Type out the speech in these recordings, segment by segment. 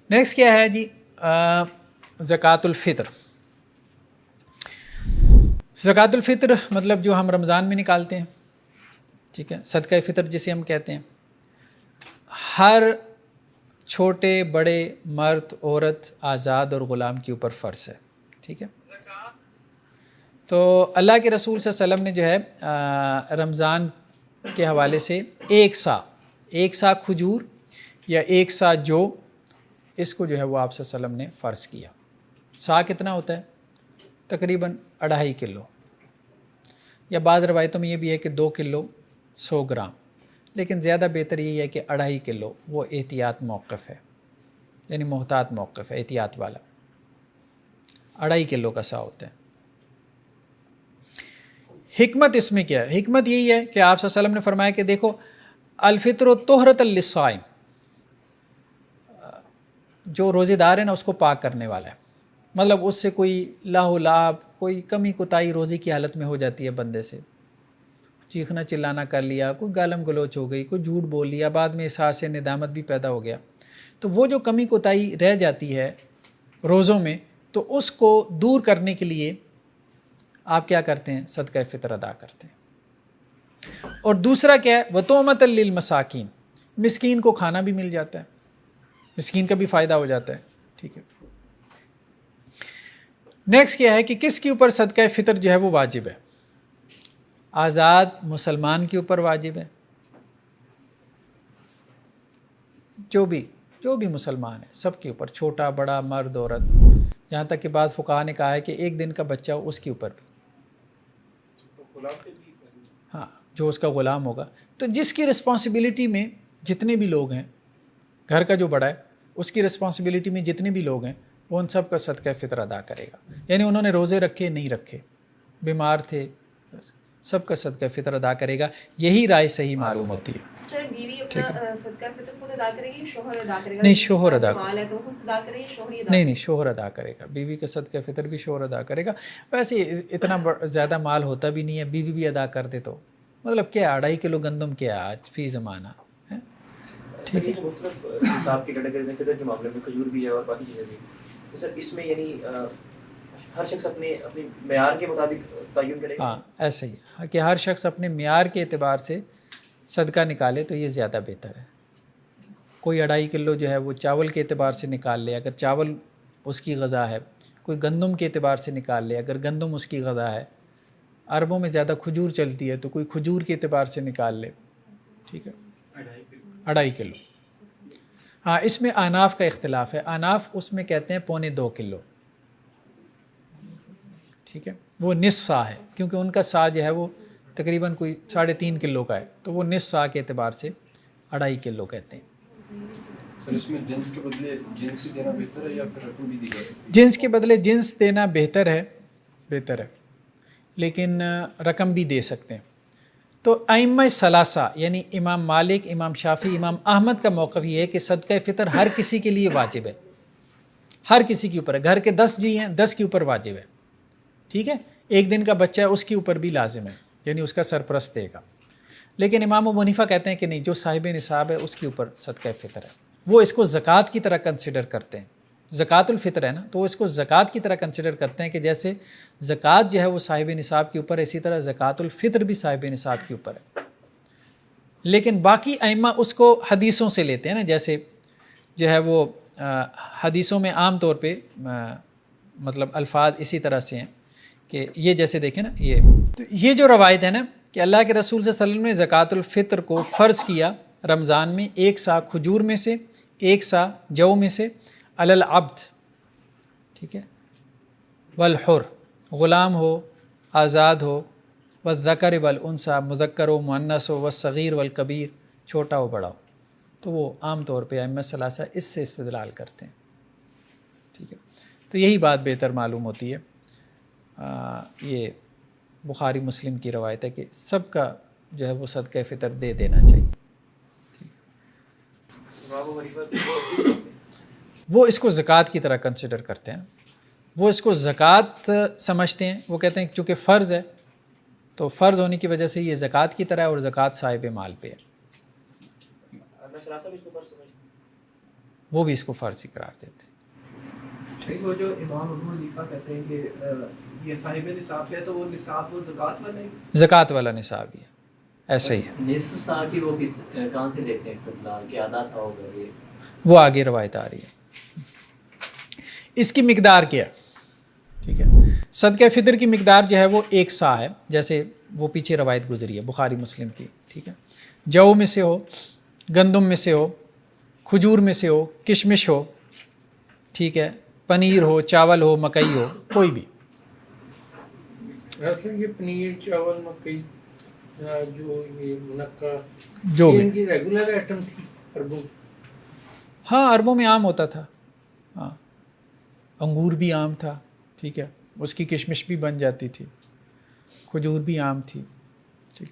Next کیا ہے جی؟ زکوٰۃ الفطر. زکوٰۃ الفطر مطلب جو ہم رمضان میں نکالتے ہیں، ٹھیک ہے، صدقہ فطر جسے ہم کہتے ہیں. ہر چھوٹے بڑے مرد عورت آزاد اور غلام کے اوپر فرض ہے، ٹھیک ہے. تو اللہ کے رسول صلی اللہ علیہ وسلم نے جو ہے رمضان کے حوالے سے ایک سا کھجور یا ایک سا جو، اس کو جو ہے وہ آپ صلی اللہ علیہ وسلم نے فرض کیا. سا کتنا ہوتا ہے؟ تقریباً 2.5 کلو، یا بعض روایتوں میں یہ بھی ہے کہ 2 کلو 100 گرام، لیکن زیادہ بہتر یہ ہے کہ 2.5 کلو. وہ احتیاط موقف ہے، یعنی محتاط موقف ہے، احتیاط والا. 2.5 کلو کا سا ہوتا ہے. حکمت اس میں کیا ہے؟ حکمت یہی ہے کہ آپ صلی اللہ علیہ وسلم نے فرمایا کہ دیکھو الفطر طہرۃ للصائم، جو روزے دار ہے نا اس کو پاک کرنے والا ہے. مطلب اس سے کوئی لاہ و لعاب، کوئی کمی کوتاہی روزے کی حالت میں ہو جاتی ہے بندے سے، چیخنا چلانا کر لیا، کوئی گالم گلوچ ہو گئی، کوئی جھوٹ بول لیا، بعد میں احساس ندامت بھی پیدا ہو گیا، تو وہ جو کمی کوتاہی رہ جاتی ہے روزوں میں، تو اس کو دور کرنے کے لیے آپ کیا کرتے ہیں؟ صدقہ فطر ادا کرتے ہیں. اور دوسرا کیا ہے؟ وَطُعْمَةً لِّلْمَسَاکِین، مسکین کو کھانا بھی مل جاتا ہے، مسکین کا بھی فائدہ ہو جاتا ہے، ٹھیک ہے. نیکسٹ کیا ہے کہ کس کے اوپر صدقہ فطر جو ہے وہ واجب ہے؟ آزاد مسلمان کے اوپر واجب ہے. جو بھی مسلمان ہے سب کے اوپر، چھوٹا بڑا مرد عورت، یہاں تک کہ بعض فقہاء نے کہا ہے کہ 1 دن کا بچہ ہو اس کے اوپر بھی، ہاں جو اس کا غلام ہوگا. تو جس کی رسپانسبلٹی میں جتنے بھی لوگ ہیں، گھر کا جو بڑا ہے اس کی رسپانسبلٹی میں جتنے بھی لوگ ہیں وہ ان سب کا صدقہ فطر ادا کرے گا. یعنی انہوں نے روزے رکھے نہیں رکھے، بیمار تھے، سب کا صدقہ فطر ادا کرے گا. یہی رائے صحیح معلوم ہوتی ہے. سر بیوی اپنا صدقہ فطر خود ادا کرے گی، شوہر ادا کرے گا؟ نہیں، شوہر ادا مال ہے تو خود ادا کرے گی، شوہر ادا؟ نہیں، شوہر ادا کرے گا. بیوی کا صدقہ فطر بھی شوہر ادا کرے گا. ویسے اتنا زیادہ مال ہوتا بھی نہیں ہے، بیوی بھی ادا کر دے تو مطلب کیا 2.5 کلو گندم کیا آج فی زمانہ. سر یہ جو مختلف حساب کی کیٹیگریز ہیں فطر کے معاملے میں، کھجور بھی ہے اور باقی چیزیں بھی، تو سر اس میں یعنی ہر شخص اپنے معیار کے مطابق تعین کرے گا؟ ہاں ایسا ہی ہے کہ ہر شخص اپنے معیار کے اعتبار سے صدقہ نکالے تو یہ زیادہ بہتر ہے. کوئی 2.5 کلو جو ہے وہ چاول کے اعتبار سے نکال لے اگر چاول اس کی غذا ہے، کوئی گندم کے اعتبار سے نکال لے اگر گندم اس کی غذا ہے. عربوں میں زیادہ کھجور چلتی ہے تو کوئی کھجور کے اعتبار سے نکال لے، ٹھیک ہے. 2.5 کلو. ہاں اس میں احناف کا اختلاف ہے. احناف اس میں کہتے ہیں 2.25 کلو، ٹھیک ہے. وہ نصف سا ہے کیونکہ ان کا سا جو ہے وہ تقریباً کوئی 3.5 کلو کا ہے، تو وہ نصف سا کے اعتبار سے 2.5 کلو کہتے ہیں. سر اس میں جنس کے بدلے جنس ہی دینا بہتر ہے یا پھر رقم بھی دی جا سکتی ہے؟ جنس کے بدلے جنس دینا بہتر ہے، لیکن رقم بھی دے سکتے ہیں. تو ائمہ ثلاثہ یعنی امام مالک، امام شافعی، امام احمد کا موقف یہ ہے کہ صدقہ فطر ہر کسی کے لیے واجب ہے، ہر کسی کے اوپر ہے. گھر کے 10 جی ہیں، 10 کے اوپر واجب ہے، ٹھیک ہے. 1 دن کا بچہ ہے اس کے اوپر بھی لازم ہے، یعنی اس کا سرپرست دے گا. لیکن امام ابو حنیفہ کہتے ہیں کہ نہیں، جو صاحب نصاب ہے اس کے اوپر صدقہ فطر ہے. وہ اس کو زکوٰۃ کی طرح کنسیڈر کرتے ہیں. زکوٰۃ الفطر ہے نا، تو وہ اس کو زکوٰۃ کی طرح کنسیڈر کرتے ہیں کہ جیسے زکوٰۃ جو ہے وہ صاحب نصاب کے اوپر ہے، اسی طرح زکوٰۃ الفطر بھی صاحب نصاب کے اوپر ہے. لیکن باقی ائمہ اس کو حدیثوں سے لیتے ہیں نا، جیسے جو ہے وہ حدیثوں میں عام طور پہ مطلب الفاظ اسی طرح سے ہیں کہ یہ جیسے دیکھیں نا، یہ جو روایت ہے نا کہ اللہ کے رسول صلی اللہ علیہ وسلم نے زکوٰۃ الفطر کو فرض کیا رمضان میں 1 سا کھجور میں سے، 1 سا جو میں سے، علی العبد، ٹھیک ہے، والحر، غلام ہو آزاد ہو، والذکر والانثی، مذکر و مؤنث ہو، والصغیر والکبیر، چھوٹا ہو بڑا ہو. تو وہ عام طور پہ ائمہ ثلاثہ اس سے استدلال کرتے ہیں، ٹھیک ہے. تو یہی بات بہتر معلوم ہوتی ہے. یہ بخاری مسلم کی روایت ہے کہ سب کا جو ہے وہ صدقہ فطر دے دینا چاہیے. وہ اس کو زکوٰۃ کی طرح کنسیڈر کرتے ہیں، وہ اس کو زکوٰۃ سمجھتے ہیں. وہ کہتے ہیں چونکہ فرض ہے تو فرض ہونے کی وجہ سے یہ زکوٰۃ کی طرح ہے اور زکوٰۃ صاحب مال پہ ہے. وہ بھی اس کو فرضی قرار دیتے ہیں۔ وہ جو امام ابو حنیفہ کہتے ہیں کہ یہ صاحب نصاب ہے تو وہ نصاب وہ زکوٰۃ والا ہے، زکوٰۃ والا نصاب ہی ہے، ایسا ہی ہے۔ نصف سا کی وہ کہاں سے لیتے ہیں استدلال کہ آدھا سا ہوگا یہ؟ وہ آگے روایت آ رہی ہے۔ اس کی مقدار کیا ہے؟ ٹھیک ہے، صدقہ فطر کی مقدار جو ہے وہ 1 سا ہے، جیسے وہ پیچھے روایت گزری ہے بخاری مسلم کی، ٹھیک ہے، جو میں سے ہو، گندم میں سے ہو، کھجور میں سے ہو، کشمش ہو، ٹھیک ہے، پنیر ہو، چاول ہو، مکئی ہو، کوئی بھی۔ ایسے یہ پنیر، چاول، مکئی جو یہ منقع جو یہ بھی، ان کی ریگولر آئٹم تھی عربوں کی۔ ہاں عربوں میں عام ہوتا تھا، ہاں انگور بھی عام تھا، ٹھیک ہے، اس کی کشمش بھی بن جاتی تھی، کھجور بھی عام تھی، ٹھیک۔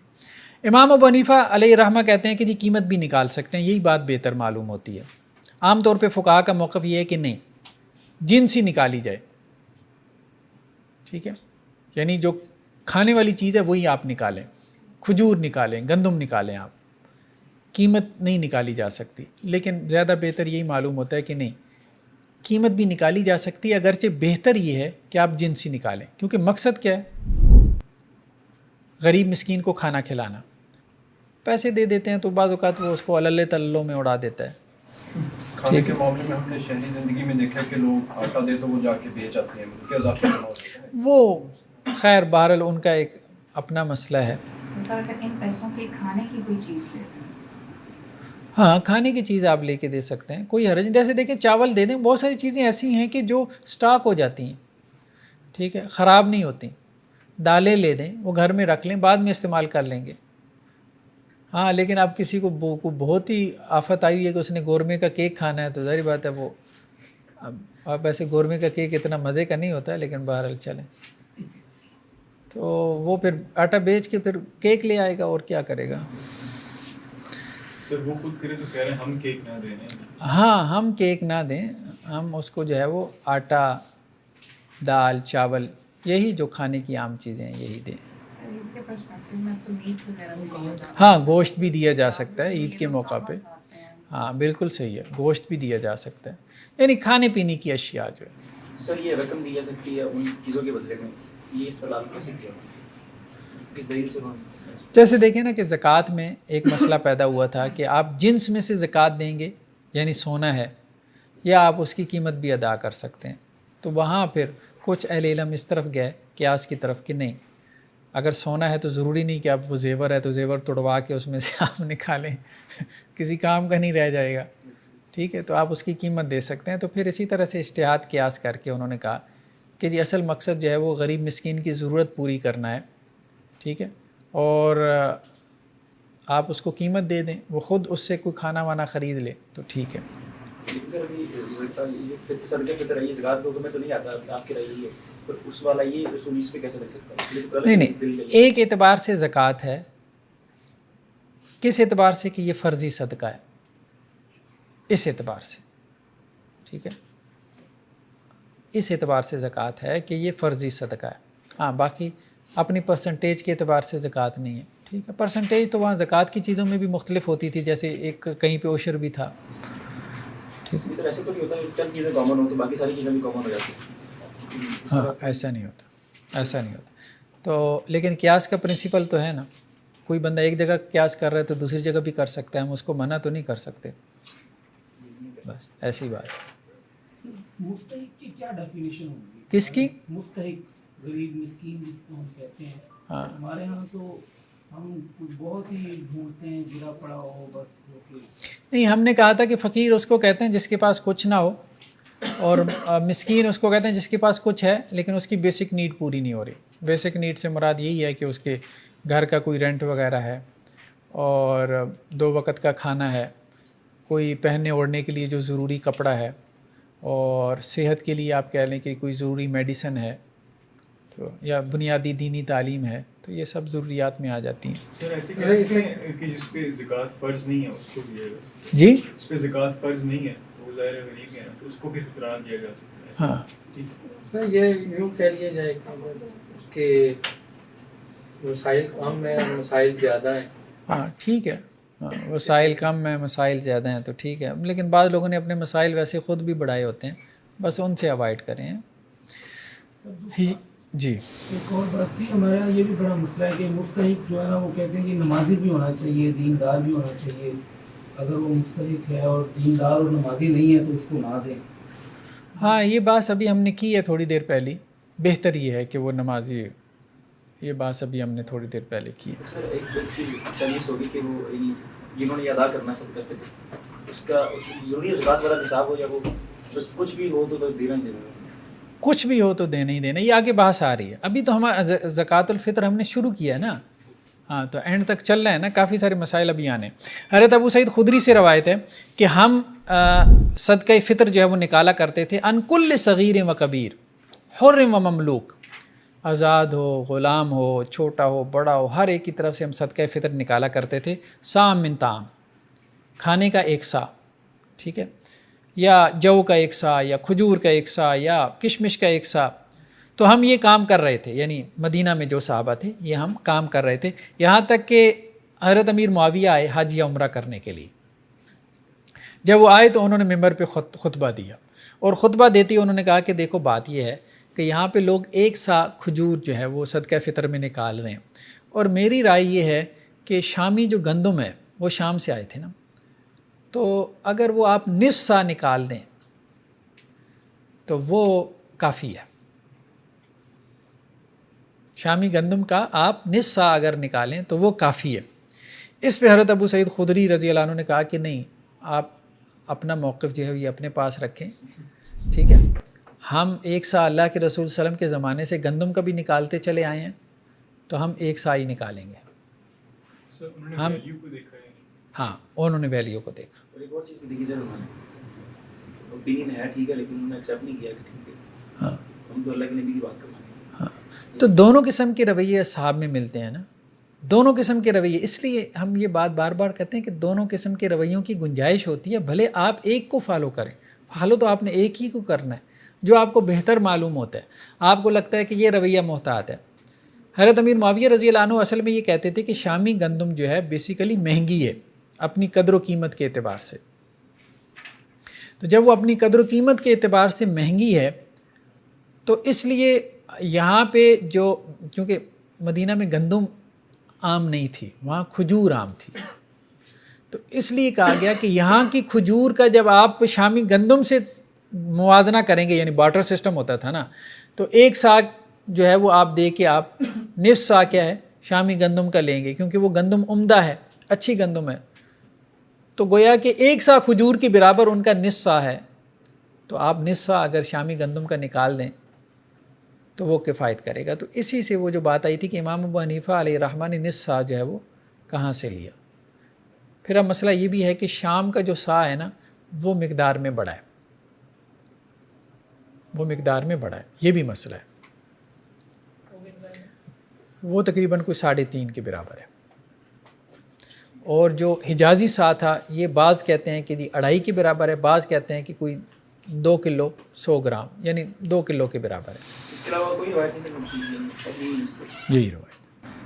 امام ابو حنیفہ علیہ رحمہ کہتے ہیں کہ جی قیمت بھی نکال سکتے ہیں، یہی بات بہتر معلوم ہوتی ہے۔ عام طور پہ فقہا کا موقف یہ ہے کہ نہیں، جنس ہی نکالی جائے، ٹھیک ہے، یعنی جو کھانے والی چیز ہے وہی آپ نکالیں، کھجور نکالیں، گندم نکالیں، آپ قیمت نہیں نکالی جا سکتی۔ لیکن زیادہ بہتر یہی معلوم ہوتا ہے کہ نہیں، قیمت بھی نکالی جا سکتی ہے، اگرچہ بہتر یہ ہے کہ آپ جنس ہی نکالیں، کیونکہ مقصد کیا ہے؟ غریب مسکین کو کھانا کھلانا۔ پیسے دے دیتے ہیں تو بعض اوقات وہ اس کو اللہ تلوں میں اڑا دیتا ہے۔ کھانے کے معاملے میں ہم نے شہری زندگی میں دیکھا کہ لوگ آٹا دے تو وہ جا کے بیچ آتے ہیں، کیا اضافہ کرنا ہوتا ہے؟ وہ خیر بہرحال ان کا ایک اپنا مسئلہ ہے۔ سر ان پیسوں کے کھانے کی کوئی چیز لیتے ہیں؟ ہاں کھانے کی چیز آپ لے کے دے سکتے ہیں، کوئی حرج نہیں۔ جیسے دیکھیں چاول دے دیں، بہت ساری چیزیں ایسی ہیں کہ جو سٹاک ہو جاتی ہیں، ٹھیک ہے، خراب نہیں ہوتی۔ دالیں لے دیں، وہ گھر میں رکھ لیں، بعد میں استعمال کر لیں گے۔ ہاں لیکن اب کسی کو بہت ہی آفت آئی ہوئی ہے کہ اس نے گورمے کا کیک کھانا ہے، تو ظاہر بات ہے وہ اب ایسے گورمے کا کیک اتنا مزے کا نہیں ہوتا ہے، لیکن بہرحال چلیں، تو وہ پھر آٹا بیچ کے پھر کیک لے آئے گا، اور کیا کرے گا۔ سر وہ خود کرے تو کہہ رہے ہیں ہم کیک نہ دیں۔ ہاں ہم کیک نہ دیں، ہم اس کو جو ہے وہ آٹا، دال، چاول، یہی جو کھانے کی عام چیزیں ہیں یہی دیں۔ سر عید کے پرسپیکٹو میں تو میٹ وغیرہ بھی دیا جاتا ہے۔ ہاں گوشت بھی دیا جا سکتا ہے عید کے موقع پہ، ہاں بالکل صحیح ہے، گوشت بھی دیا جا سکتا ہے، یعنی کھانے پینے کی اشیاء جو ہے۔ سر یہ رقم دی جا سکتی ہے ان چیزوں کے بدلے میں، یہ استعلال کیسے کیا، کس دلیل سے؟ جیسے دیکھیں نا کہ زکوٰۃ میں ایک مسئلہ پیدا ہوا تھا کہ آپ جنس میں سے زکوٰۃ دیں گے، یعنی سونا ہے، یا آپ اس کی قیمت بھی ادا کر سکتے ہیں۔ تو وہاں پھر کچھ اہل علم اس طرف گئے قیاس کی طرف کہ نہیں، اگر سونا ہے تو ضروری نہیں کہ آپ وہ زیور ہے تو زیور توڑوا کے اس میں سے آپ نکالیں، کسی کام کا نہیں رہ جائے گا، ٹھیک ہے، تو آپ اس کی قیمت دے سکتے ہیں۔ تو پھر اسی طرح سے اجتہاد قیاس کر کے انہوں نے کہا کہ جی اصل مقصد جو ہے وہ غریب مسکین کی ضرورت پوری کرنا ہے، ٹھیک ہے، اور آپ اس کو قیمت دے دیں، وہ خود اس سے کوئی کھانا وانا خرید لے تو ٹھیک ہے۔ لیکن سر ابھی جو صدقہ فطر ہے یہ زکوٰۃ کے حکم میں تو نہیں آتا، آپ کی رائے یہ ہے، پر اس والا یہ رسول اس پہ کیسے لگ سکتا ہے؟ نہیں، ایک اعتبار سے زکوٰۃ ہے، کس اعتبار سے کہ یہ فرضی صدقہ ہے، اس اعتبار سے، ٹھیک ہے، اس اعتبار سے زکوٰۃ ہے کہ یہ فرضی صدقہ ہے۔ ہاں باقی اپنی پرسنٹیج کے اعتبار سے زکوٰۃ نہیں ہے، ٹھیک ہے، پرسنٹیج تو وہاں زکوٰۃ کی چیزوں میں بھی مختلف ہوتی تھی، جیسے ایک کہیں پہ عشر بھی تھا، ٹھیک ہے۔ سر ایسے تو نہیں ہوتا چند چیزیں کامن ہو تو باقی ساری چیزیں بھی کامن ہو جاتی ہیں؟ ہاں ایسا نہیں ہوتا، ایسا نہیں ہوتا۔ تو لیکن قیاس کا پرنسپل تو ہے نا، کوئی بندہ ایک جگہ قیاس کر رہا ہے تو دوسری جگہ بھی کر سکتا ہے، ہم اس کو منع تو نہیں کر سکتے، بس ایسی بات ہے۔ مستحق کی کیا ڈیفینیشن ہوگی؟ کس کی؟ مستحق، غریب مسکین جس کو ہم کہتے ہیں۔ ہاں ہمارے ہاں تو ہم بہت ہی ڈھونڈتے ہیں گرا پڑا ہو بس، نہیں، ہم نے کہا تھا کہ فقیر اس کو کہتے ہیں جس کے پاس کچھ نہ ہو، اور مسکین اس کو کہتے ہیں جس کے پاس کچھ ہے لیکن اس کی بیسک نیڈ پوری نہیں ہو رہی۔ بیسک نیڈ سے مراد یہی ہے کہ اس کے گھر کا کوئی رینٹ وغیرہ ہے، اور 2 وقت کا کھانا ہے، کوئی پہننے اوڑھنے کے لیے جو ضروری کپڑا ہے، اور صحت کے لیے آپ کہہ لیں کہ کوئی ضروری میڈیسن ہے، تو یا بنیادی دینی تعلیم ہے، تو یہ سب ضروریات میں آ جاتی ہیں۔ سر ایسے کہتے ہیں کہ جس پہ زکوٰۃ فرض نہیں ہے اس کو دیا جا سکتا ہے؟ جی جس پہ زکوٰۃ فرض نہیں ہے وہ ظاہر غریب ہے تو اس کو بھی فطرہ دیا جا سکتا ہے۔ ہاں سر یہ یوں کہہ لیا جائے کہ اس کے مسائل کم ہیں اور مسائل زیادہ ہیں۔ ہاں ٹھیک ہے، وسائل کم ہیں، مسائل زیادہ ہیں تو ٹھیک ہے، لیکن بعض لوگوں نے اپنے مسائل ویسے خود بھی بڑھائے ہوتے ہیں، بس ان سے اوائڈ کریں۔ جی ایک اور بات تھی، ہمارے یہاں یہ بھی بڑا مسئلہ ہے کہ مستحق جو ہے نا وہ کہتے ہیں کہ نمازی بھی ہونا چاہیے، دیندار بھی ہونا چاہیے، اگر وہ مستحق ہے اور دیندار اور نمازی نہیں ہے تو اس کو نہ دیں۔ ہاں یہ بات ابھی ہم نے کی ہے تھوڑی دیر پہلی، بہتر یہ ہے کہ وہ نمازی، یہ بات ابھی ہم نے تھوڑی دیر پہلے کی ہے۔ سر ایک چیز چالیس ہوگی کہ وہ یعنی جنہوں نے ادا کرنا صدقہ فطر، اس کا ضروری زکوٰۃ والا حساب ہو یا وہ بس کچھ بھی ہو تو دینا ہی دینا ہے؟ کچھ بھی ہو تو دینا ہی دینا، یہ آگے بحث آ رہی ہے، ابھی تو ہمارا زکوٰۃ الفطر ہم نے شروع کیا ہے نا، ہاں تو اینڈ تک چل رہا ہے نا، کافی سارے مسائل ابھی آنے۔ حضرت ابو سعید خدری سے روایت ہے کہ ہم صدقہ فطر جو ہے وہ نکالا کرتے تھے ان کل صغیر و کبیر، حر و مملوک، آزاد ہو، غلام ہو، چھوٹا ہو، بڑا ہو، ہر ایک کی طرف سے ہم صدقہ فطر نکالا کرتے تھے، سام من طعام، کھانے کا ایک سا، ٹھیک ہے، یا جو کا ایک سا، یا کھجور کا ایک سا، یا کشمش کا ایک سا۔ تو ہم یہ کام کر رہے تھے، یعنی مدینہ میں جو صحابہ تھے یہ ہم کام کر رہے تھے، یہاں تک کہ حضرت امیر معاویہ آئے حج یا عمرہ کرنے کے لیے۔ جب وہ آئے تو انہوں نے ممبر پہ خطبہ دیا، اور خطبہ دیتے انہوں نے کہا کہ دیکھو بات یہ ہے کہ یہاں پہ لوگ ایک سا کھجور جو ہے وہ صدقہ فطر میں نکال رہے ہیں، اور میری رائے یہ ہے کہ شامی جو گندم ہے وہ شام سے آئے تھے نا، تو اگر وہ آپ نصف سا نکال دیں تو وہ کافی ہے، شامی گندم کا آپ نصف سا اگر نکالیں تو وہ کافی ہے۔ اس پہ حضرت ابو سعید خدری رضی اللہ عنہ نے کہا کہ نہیں، آپ اپنا موقف جو ہے یہ اپنے پاس رکھیں، ٹھیک ہے، ہم ایک سا اللہ کے رسول صلی اللہ علیہ وسلم کے زمانے سے گندم کا بھی نکالتے چلے آئے ہیں، تو ہم ایک سا ہی نکالیں گے۔ سر انہوں نے ہم ویلیو کو دیکھا ہے، ہاں انہوں نے ویلیو کو دیکھا۔ اور ایک اور چیز بھی دیکھی سر، انہوں نے اوپینین ہے ٹھیک ہے، لیکن انہوں نے ایکسیپٹ نہیں کیا کہ ٹھیک ہے ہاں ہم تو اللہ کے نبی کی بات کر رہے ہیں۔ ہاں، تو دونوں قسم کے رویے اصحاب میں ملتے ہیں نا، دونوں قسم کے رویے، اس لیے ہم یہ بات بار بار کہتے ہیں کہ دونوں قسم کے رویوں کی گنجائش ہوتی ہے، بھلے آپ ایک کو فالو کریں، فالو تو آپ نے ایک ہی کو کرنا ہے جو آپ کو بہتر معلوم ہوتا ہے، آپ کو لگتا ہے کہ یہ رویہ محتاط ہے۔ حضرت امیر معاویہ رضی اللہ عنہ اصل میں یہ کہتے تھے کہ شامی گندم جو ہے بیسیکلی مہنگی ہے اپنی قدر و قیمت کے اعتبار سے، تو جب وہ اپنی قدر و قیمت کے اعتبار سے مہنگی ہے تو اس لیے یہاں پہ جو، چونکہ مدینہ میں گندم عام نہیں تھی، وہاں کھجور عام تھی، تو اس لیے کہا گیا کہ یہاں کی کھجور کا جب آپ شامی گندم سے موازنہ کریں گے، یعنی بارٹر سسٹم ہوتا تھا نا، تو ایک سا جو ہے وہ آپ دے کے آپ نصف سا کیا ہے شامی گندم کا لیں گے، کیونکہ وہ گندم عمدہ ہے، اچھی گندم ہے، تو گویا کہ ایک سا کھجور کے برابر ان کا نصف سا ہے، تو آپ نصف سا اگر شامی گندم کا نکال دیں تو وہ کفایت کرے گا۔ تو اسی سے وہ جو بات آئی تھی کہ امام ابو حنیفہ علیہ الرحمہ نے نصف سا جو ہے وہ کہاں سے لیا۔ پھر اب مسئلہ یہ بھی ہے کہ شام کا جو سا ہے نا وہ مقدار میں بڑا ہے، وہ مقدار میں بڑا ہے، یہ بھی مسئلہ ہے، وہ تقریباً کوئی 3.5 کے برابر ہے، اور جو حجازی سا تھا یہ بعض کہتے ہیں کہ 2.5 کے برابر ہے، بعض کہتے ہیں کہ کوئی 2 کلو 100 گرام یعنی 2 کلو کے برابر ہے۔ اس کے علاوہ کوئی روایت نہیں سر؟ یہی روایت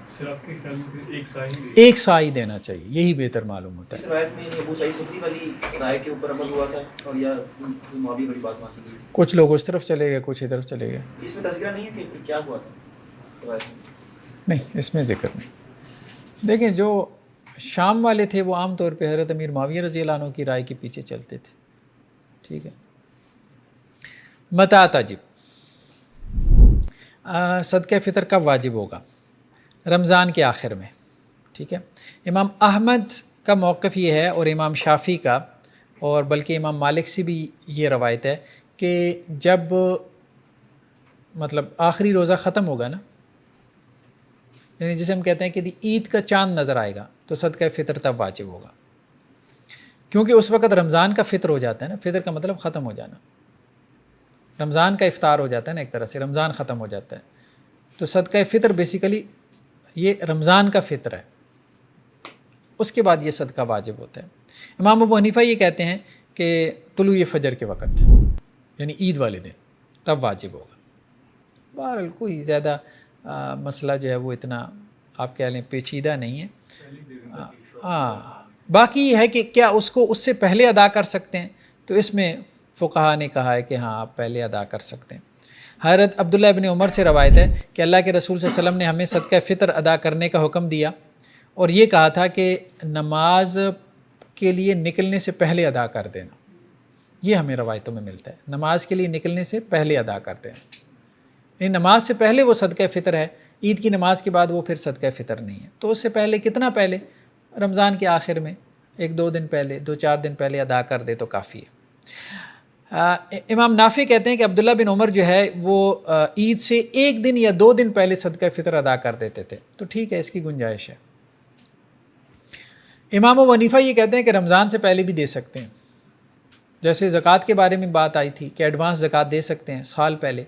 سر آپ کے خیال میں ایک سا ہی ایک سا ہی دینا چاہیے، یہی بہتر معلوم ہوتا اس ہے۔ روایت میں ابو سعید خدری والی رائے کے اوپر عمل ہوا تھا اور یا معاویہ والی بات مانی گئی؟ کچھ لوگ اس طرف چلے گئے، کچھ ادھر چلے گئے، اس میں تذکرہ نہیں ہے کہ کیا ہوا تھا روایت میں؟ نہیں اس میں ذکر نہیں۔ دیکھیں جو شام والے تھے وہ عام طور پہ حضرت امیر معاویہ رضی اللہ عنہ کی رائے کے پیچھے چلتے تھے، ٹھیک ہے۔ متى تجب، صدقہ فطر کب واجب ہوگا؟ رمضان کے آخر میں، ٹھیک ہے۔ امام احمد کا موقف یہ ہے اور امام شافعی کا، اور بلکہ امام مالک سے بھی یہ روایت ہے کہ جب مطلب آخری روزہ ختم ہوگا نا، یعنی جسے ہم کہتے ہیں کہ عید کا چاند نظر آئے گا تو صدقہ فطر تب واجب ہوگا، کیونکہ اس وقت رمضان کا فطر ہو جاتا ہے نا، فطر کا مطلب ختم ہو جانا، رمضان کا افطار ہو جاتا ہے نا، ایک طرح سے رمضان ختم ہو جاتا ہے، تو صدقہ فطر بیسیکلی یہ رمضان کا فطر ہے، اس کے بعد یہ صدقہ واجب ہوتا ہے۔ امام ابو حنیفہ یہ کہتے ہیں کہ طلوع فجر کے وقت یعنی عید والے دن تب واجب ہوگا۔ بہرحال کوئی زیادہ مسئلہ جو ہے وہ اتنا آپ کہہ لیں پیچیدہ نہیں ہے، ہاں باقی یہ ہے کہ کیا اس کو اس سے پہلے ادا کر سکتے ہیں، تو اس میں فقہا نے کہا ہے کہ ہاں آپ پہلے ادا کر سکتے ہیں۔ حضرت عبداللہ ابن عمر سے روایت ہے کہ اللہ کے رسول صلی اللہ علیہ وسلم نے ہمیں صدقہ فطر ادا کرنے کا حکم دیا اور یہ کہا تھا کہ نماز کے لیے نکلنے سے پہلے ادا کر دینا۔ یہ ہمیں روایتوں میں ملتا ہے، نماز کے لیے نکلنے سے پہلے ادا کرتے ہیں، یعنی نماز سے پہلے وہ صدقہ فطر ہے، عید کی نماز کے بعد وہ پھر صدقہ فطر نہیں ہے۔ تو اس سے پہلے کتنا پہلے؟ رمضان کے آخر میں 1-2 دن پہلے، 2-4 دن پہلے ادا کر دے تو کافی ہے۔ امام نافع کہتے ہیں کہ عبداللہ بن عمر جو ہے وہ عید سے 1 دن یا 2 دن پہلے صدقہ فطر ادا کر دیتے تھے، تو ٹھیک ہے، اس کی گنجائش ہے۔ امام ابو حنیفہ یہ کہتے ہیں کہ رمضان سے پہلے بھی دے سکتے ہیں، جیسے زکوٰۃ کے بارے میں بات آئی تھی کہ ایڈوانس زکوٰۃ دے سکتے ہیں سال پہلے،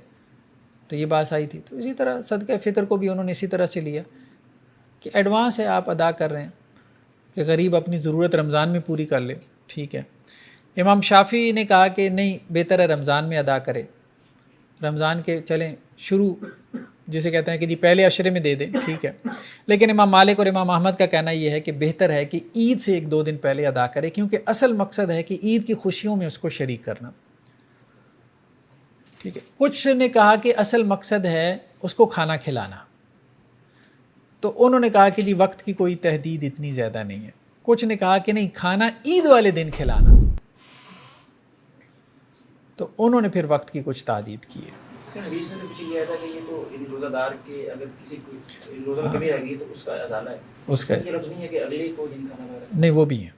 تو یہ بات آئی تھی، تو اسی طرح صدقہ فطر کو بھی انہوں نے اسی طرح سے لیا کہ ایڈوانس ہے، آپ ادا کر رہے ہیں کہ غریب اپنی ضرورت رمضان میں پوری کر لے، ٹھیک ہے۔ امام شافعی نے کہا کہ نہیں، بہتر ہے رمضان میں ادا کرے، رمضان کے چلیں شروع جسے کہتے ہیں کہ جی پہلے عشرے میں دے دیں، ٹھیک ہے۔ لیکن امام مالک اور امام احمد کا کہنا یہ ہے کہ بہتر ہے کہ عید سے 1-2 دن پہلے ادا کرے، کیونکہ اصل مقصد ہے کہ عید کی خوشیوں میں اس کو شریک کرنا، ٹھیک ہے۔ کچھ نے کہا کہ اصل مقصد ہے اس کو کھانا کھلانا، تو انہوں نے کہا کہ جی وقت کی کوئی تحدید اتنی زیادہ نہیں ہے۔ کچھ نے کہا کہ نہیں، کھانا عید والے دن کھلانا، تو انہوں نے پھر وقت کی کچھ تحدید کی ہے۔ حدیث میں تو کچھ یہ تھا کہ یہ تو روزہ دار کے اگر کسی کو روزہ میں کمی رہ گئی تو اس کا ازالہ ہے، اس کا یہ لفظ نہیں ہے کہ اگلے کو نہیں کھانا وغیرہ، نہیں، وہ بھی ہے۔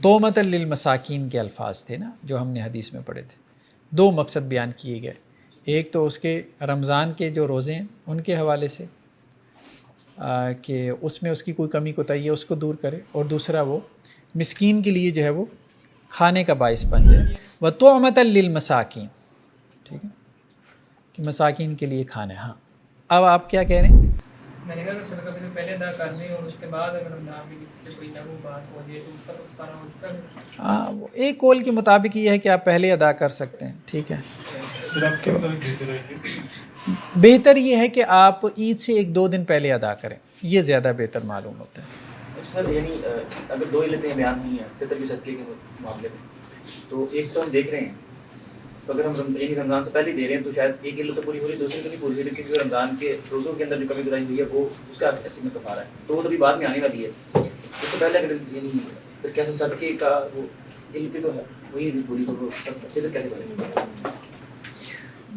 تومۃ للمساکین کے الفاظ تھے نا جو ہم نے حدیث میں پڑھے تھے، 2 مقصد بیان کیے گئے، ایک تو اس کے رمضان کے جو روزے ہیں ان کے حوالے سے کہ اس میں اس کی کوئی کمی کوتاہی ہے اس کو دور کرے، اور دوسرا وہ مسکین کے لیے جو ہے وہ کھانے کا باعث بن جائے۔ وَطُعْمَةً لِّلْمَسَاكِينِ، ٹھیک ہے، کہ مساکین کے لیے کھانا ہے۔ ہاں، اب آپ کیا کہہ رہے ہیں؟ میں نے کہا کہ صدقہ فطر پہلے ادا کر لیں اور اس کے بعد اگر رمضان میں کسی سے کوئی نگو بات ہو جائے تو اس طرح ہاں، ایک قول کے مطابق یہ ہے کہ آپ پہلے ادا کر سکتے ہیں، ٹھیک ہے۔ بہتر یہ ہے کہ آپ عید سے 1-2 دن پہلے ادا کریں، یہ زیادہ بہتر معلوم ہوتا ہے۔ اچھا سر، یعنی اگر 2 علتیں بیان ہوئی ہیں فطر کے صدقے کے معاملے میں، تو ایک تو ہم دیکھ رہے ہیں تو اگر ہم یعنی رمضان سے پہلے دے رہے ہیں تو شاید ایک علت تو پوری ہو رہی ہے، دوسری تو نہیں پوری ہو رہی، کیونکہ رمضان کے روزوں کے اندر جو کمی کوتاہی ہوئی ہے وہ اس کا ایسے میں کفارہ ہے، تو وہ ابھی بعد میں آنے والی ہے۔ اس سے پہلے اگر یعنی پھر کیسے صدقے کا وہ علت تو ہے وہی پوری ہو، وہ فطر کیسے کریں؟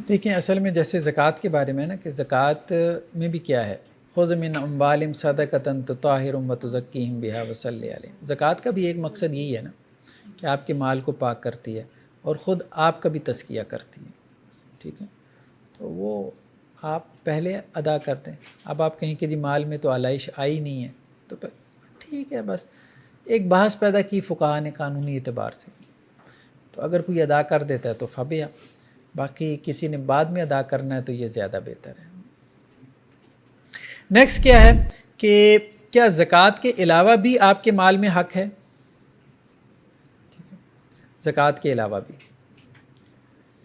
دیکھیں، اصل میں جیسے زکوٰۃ کے بارے میں نا کہ زکوٰۃ میں بھی کیا ہے، خُذْ مِنْ أَمْوَالِهِمْ صَدَقَةً تُطَهِّرُهُمْ وَتُزَكِّيهِمْ بِهَا وَصَلِّ عَلَيْهِمْ۔ زکوٰۃ کا بھی ایک مقصد یہی ہے نا کہ آپ کے مال کو پاک کرتی ہے اور خود آپ کا بھی تزکیہ کرتی ہے، ٹھیک ہے۔ تو وہ آپ پہلے ادا کرتے ہیں۔ اب آپ کہیں کہ جی مال میں تو آلائش آئی نہیں ہے، تو ٹھیک ہے، بس ایک بحث پیدا کی فقہا نے قانونی اعتبار سے، تو اگر کوئی ادا کر دیتا ہے تو فبیا، باقی کسی نے بعد میں ادا کرنا ہے تو یہ زیادہ بہتر ہے۔ نیکسٹ کیا ہے کہ کیا زکوٰۃ کے علاوہ بھی آپ کے مال میں حق ہے؟ زکوٰۃ کے علاوہ بھی،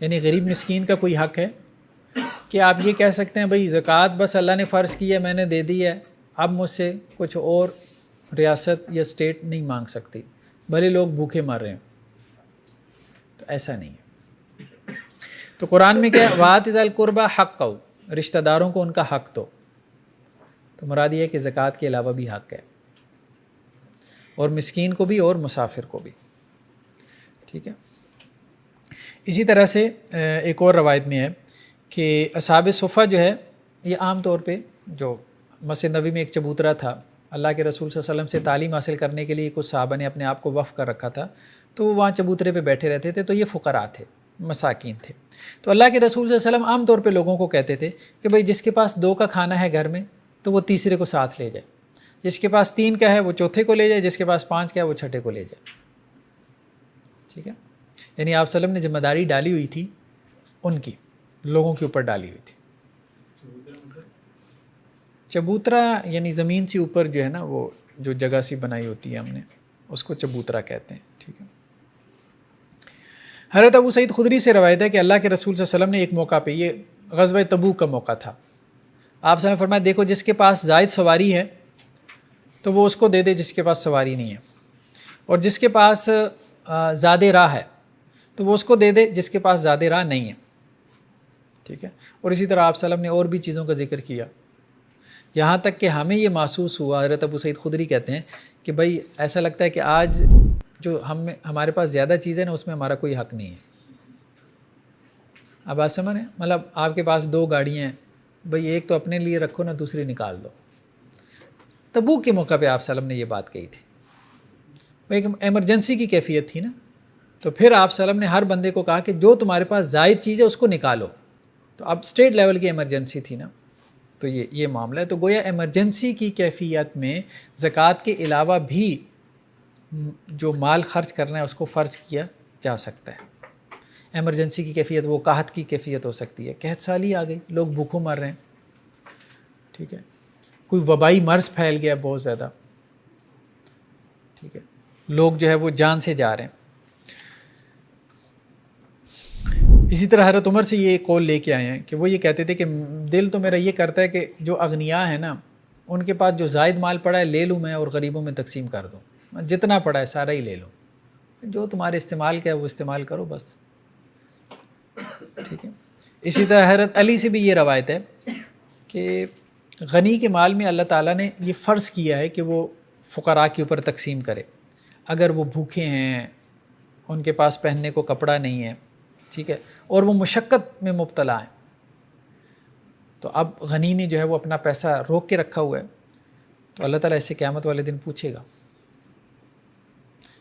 یعنی غریب مسکین کا کوئی حق ہے کہ آپ یہ کہہ سکتے ہیں بھئی زکوٰۃ بس اللہ نے فرض کی ہے، میں نے دے دی ہے، اب مجھ سے کچھ اور ریاست یا اسٹیٹ نہیں مانگ سکتی، بھلے لوگ بھوکے مر رہے ہیں، تو ایسا نہیں ہے۔ تو قرآن میں کیا وَآتِ ذِی الْقُرْبَىٰ حَقَّهُ، رشتہ داروں کو ان کا حق دو، تو مراد یہ ہے کہ زکوٰۃ کے علاوہ بھی حق ہے، اور مسکین کو بھی اور مسافر کو بھی، ٹھیک ہے۔ اسی طرح سے ایک اور روایت میں ہے کہ اصحاب صفہ جو ہے یہ عام طور پہ جو مسجد نبوی میں ایک چبوترا تھا، اللہ کے رسول صلی اللہ علیہ وسلم سے تعلیم حاصل کرنے کے لیے کچھ صحابہ نے اپنے آپ کو وقف کر رکھا تھا، تو وہ وہاں چبوترے پہ بیٹھے رہتے تھے، تو یہ فقراء تھے، مساکین تھے۔ تو اللہ کے رسول صلی اللہ علیہ وسلم عام طور پہ لوگوں کو کہتے تھے کہ بھئی جس کے پاس 2 کا کھانا ہے گھر میں تو وہ تیسرے کو ساتھ لے جائے، جس کے پاس 3 کا ہے وہ چوتھے کو لے جائے، جس کے پاس 5 کا ہے وہ چھٹے کو لے جائے، ٹھیک ہے۔ یعنی آپ صلی اللہ علیہ وسلم نے ذمہ داری ڈالی ہوئی تھی ان کی، لوگوں کے اوپر ڈالی ہوئی تھی۔ چبوترا یعنی زمین سے اوپر جو ہے نا، وہ جو جگہ سی بنائی ہوتی ہے ہم نے، اس کو چبوترا کہتے ہیں، ٹھیک ہے۔ حضرت ابو سعید خدری سے روایت ہے کہ اللہ کے رسول صلی اللہ علیہ وسلم نے ایک موقع پہ، یہ غزوہ تبوک کا موقع تھا، آپ صلی اللہ علیہ وسلم نے فرمایا دیکھو جس کے پاس زائد سواری ہے تو وہ اس کو دے دے جس کے پاس سواری نہیں ہے، اور جس کے پاس زیادہ راہ ہے تو وہ اس کو دے دے جس کے پاس زیادہ راہ نہیں ہے، ٹھیک ہے. اور اسی طرح آپ صلی اللہ علیہ وسلم نے اور بھی چیزوں کا ذکر کیا، یہاں تک کہ ہمیں یہ محسوس ہوا، حضرت ابو سعید خدری کہتے ہیں کہ بھائی ایسا لگتا ہے کہ آج جو ہمارے پاس زیادہ چیزیں نا اس میں ہمارا کوئی حق نہیں ہے. اب بات سمجھ رہے ہیں؟ مطلب آپ کے پاس 2 گاڑیاں ہیں، بھائی ایک تو اپنے لیے رکھو نا، دوسری نکال دو. تبوک کے موقع پہ آپ صلی اللہ علیہ وسلم نے یہ بات کہی تھی، ایک ایمرجنسی کی کیفیت تھی نا، تو پھر آپ صلی اللہ علیہ وسلم نے ہر بندے کو کہا کہ جو تمہارے پاس زائد چیز ہے اس کو نکالو. تو اب اسٹیٹ لیول کی ایمرجنسی تھی نا، تو یہ معاملہ ہے. تو گویا ایمرجنسی کی کیفیت میں زکوٰۃ کے علاوہ بھی جو مال خرچ کرنا ہے اس کو فرض کیا جا سکتا ہے. ایمرجنسی کی کیفیت وہ قحط کی کیفیت ہو سکتی ہے، قحط سالی آ گئی، لوگ بھوکوں مر رہے ہیں، ٹھیک ہے، کوئی وبائی مرض پھیل گیا بہت زیادہ، ٹھیک ہے، لوگ جو ہے وہ جان سے جا رہے ہیں. اسی طرح حضرت عمر سے یہ قول لے کے آئے ہیں کہ وہ یہ کہتے تھے کہ دل تو میرا یہ کرتا ہے کہ جو اغنیاء ہیں نا ان کے پاس جو زائد مال پڑا ہے لے لوں میں اور غریبوں میں تقسیم کر دوں، جتنا پڑا ہے سارا ہی لے لو، جو تمہارے استعمال کا ہے وہ استعمال کرو بس، ٹھیک ہے. اسی طرح حضرت علی سے بھی یہ روایت ہے کہ غنی کے مال میں اللہ تعالیٰ نے یہ فرض کیا ہے کہ وہ فقراء کے اوپر تقسیم کرے. اگر وہ بھوکے ہیں، ان کے پاس پہننے کو کپڑا نہیں ہے، ٹھیک ہے، اور وہ مشقت میں مبتلا ہیں، تو اب غنی نے جو ہے وہ اپنا پیسہ روک کے رکھا ہوا ہے، تو اللہ تعالیٰ اس سے قیامت والے دن پوچھے گا.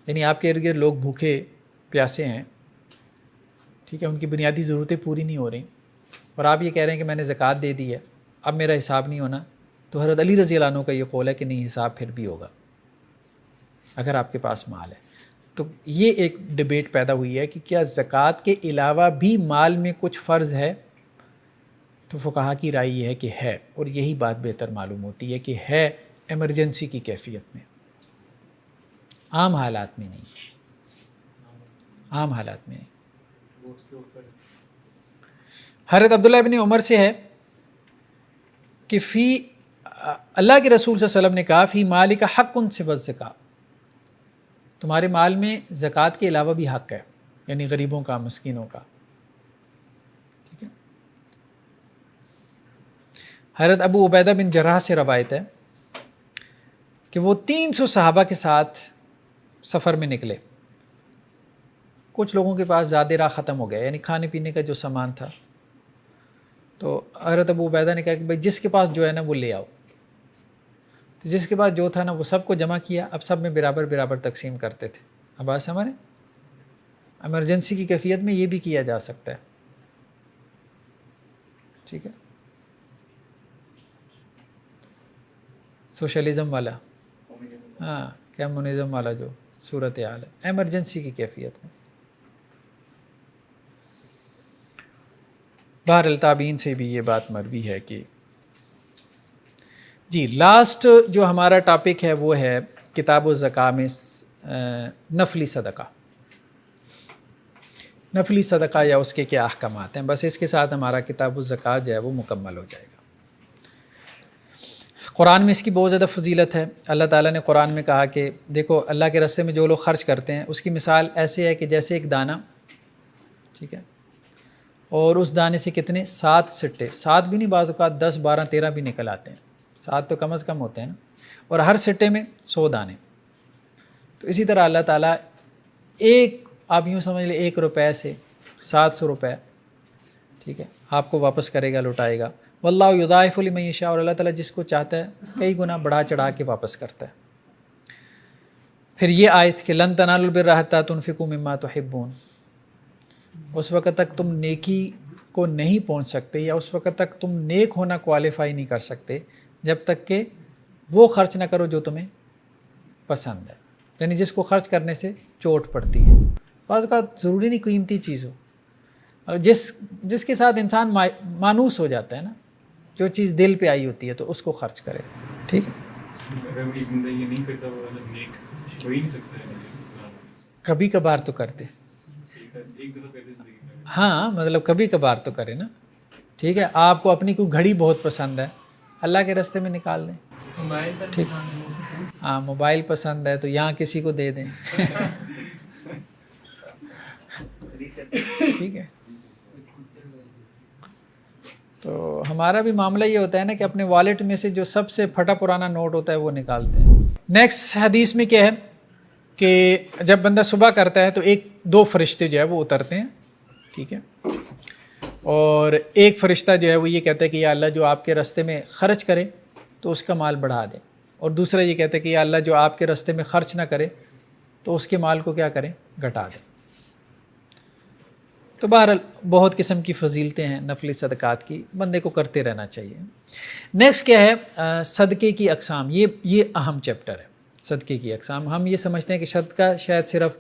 یعنی آپ کے ارد گرد لوگ بھوکے پیاسے ہیں، ٹھیک ہے، ان کی بنیادی ضرورتیں پوری نہیں ہو رہی، اور آپ یہ کہہ رہے ہیں کہ میں نے زکوٰۃ دے دی ہے، اب میرا حساب نہیں ہونا. تو حضرت علی رضی اللہ عنہ کا یہ قول ہے کہ نہیں، حساب پھر بھی ہوگا اگر آپ کے پاس مال ہے. تو یہ ایک ڈبیٹ پیدا ہوئی ہے کہ کیا زکوٰۃ کے علاوہ بھی مال میں کچھ فرض ہے؟ تو فقہا کی رائے یہ ہے کہ ہے، اور یہی بات بہتر معلوم ہوتی ہے کہ ہے ایمرجنسی کی کیفیت میں، عام حالات میں نہیں، عام حالات میں نہیں. حضرت عبداللہ ابن عمر سے ہے کہ اللہ کے رسول صلی اللہ علیہ وسلم نے کہا فی مالک حق سوی الزکاۃ، تمہارے مال میں زکوٰۃ کے علاوہ بھی حق ہے، یعنی غریبوں کا، مسکینوں کا، ٹھیک ہے. حضرت ابو عبیدہ بن جراح سے روایت ہے کہ وہ 300 صحابہ کے ساتھ سفر میں نکلے. کچھ لوگوں کے پاس زیادہ راہ ختم ہو گیا، یعنی کھانے پینے کا جو سامان تھا، تو حضرت ابو عبیدہ نے کہا کہ بھائی جس کے پاس جو ہے نا وہ لے آؤ. تو جس کے پاس جو تھا نا وہ سب کو جمع کیا، اب سب میں برابر برابر تقسیم کرتے تھے. اب بات سمجھ رہے ہیں؟ ایمرجنسی کی کیفیت میں یہ بھی کیا جا سکتا ہے، ٹھیک ہے. سوشلزم والا، ہاں، کمیونزم والا جو صورتحال ہے ایمرجنسی کی کیفیت میں. بہرحال تابعین سے بھی یہ بات مروی ہے کہ جی. لاسٹ جو ہمارا ٹاپک ہے وہ ہے کتاب الزکاة میں نفلی صدقہ. نفلی صدقہ یا اس کے کیا احکامات ہیں، بس اس کے ساتھ ہمارا کتاب الزکاة جو ہے وہ مکمل ہو جائے گا. قرآن میں اس کی بہت زیادہ فضیلت ہے. اللہ تعالیٰ نے قرآن میں کہا کہ دیکھو اللہ کے راستے میں جو لوگ خرچ کرتے ہیں اس کی مثال ایسے ہے کہ جیسے ایک دانہ، ٹھیک ہے، اور اس دانے سے کتنے 7 سٹے، 7 بھی نہیں، بعض اوقات 10 12 13 بھی نکل آتے ہیں، 7 تو کم از کم ہوتے ہیں نا، اور ہر سٹے میں 100 دانے. تو اسی طرح اللہ تعالیٰ ایک، آپ یوں سمجھ لیں 1 روپے سے 700 روپے، ٹھیک ہے، آپ کو واپس کرے گا، لوٹائے گا. واللہ یضاعف لمن یشاء، اور اللہ تعالیٰ جس کو چاہتا ہے کئی گنا بڑھا چڑھا کے واپس کرتا ہے. پھر یہ آیت کہ لن تنالوا البر حتی تنفقوا مما تحبون، اس وقت تک تم نیکی کو نہیں پہنچ سکتے، یا اس وقت تک تم نیک ہونا کوالیفائی نہیں کر سکتے جب تک کہ وہ خرچ نہ کرو جو تمہیں پسند ہے. یعنی جس کو خرچ کرنے سے چوٹ پڑتی ہے، بعض اوقات ضروری نہیں قیمتی چیز ہو، اور جس کے ساتھ انسان مانوس ہو جاتا ہے نا، جو چیز دل پہ آئی ہوتی ہے تو اس کو خرچ کرے، ٹھیک ہے. اگر کوئی بندہ یہ نہیں کرتا وہ نیک ہو ہی نہیں سکتا ہے. کبھی کبھار تو کرتے، ایک دفعہ کرتے زندگی میں، ہاں، مطلب کبھی کبھار تو کرے نا، ٹھیک ہے. آپ کو اپنی کوئی گھڑی بہت پسند ہے، اللہ کے راستے میں نکال دیں، ٹھیک. ہاں موبائل پسند ہے تو یہاں کسی کو دے دیں ٹھیک ہے. تو ہمارا بھی معاملہ یہ ہوتا ہے نا کہ اپنے والیٹ میں سے جو سب سے پھٹا پرانا نوٹ ہوتا ہے وہ نکالتے ہیں. نیکسٹ حدیث میں کیا ہے کہ جب بندہ صبح کرتا ہے تو 2 فرشتے جو ہے وہ اترتے ہیں, ٹھیک ہے, اور ایک فرشتہ جو ہے وہ یہ کہتا ہے کہ یا اللہ جو آپ کے راستے میں خرچ کرے تو اس کا مال بڑھا دے, اور دوسرا یہ کہتا ہے کہ یا اللہ جو آپ کے راستے میں خرچ نہ کرے تو اس کے مال کو کیا کریں, گھٹا دیں. تو بہرحال بہت قسم کی فضیلتیں ہیں نفلی صدقات کی, بندے کو کرتے رہنا چاہیے. نیکسٹ کیا ہے صدقے کی اقسام. یہ اہم چیپٹر ہے صدقے کی اقسام. ہم یہ سمجھتے ہیں کہ صدقہ شاید صرف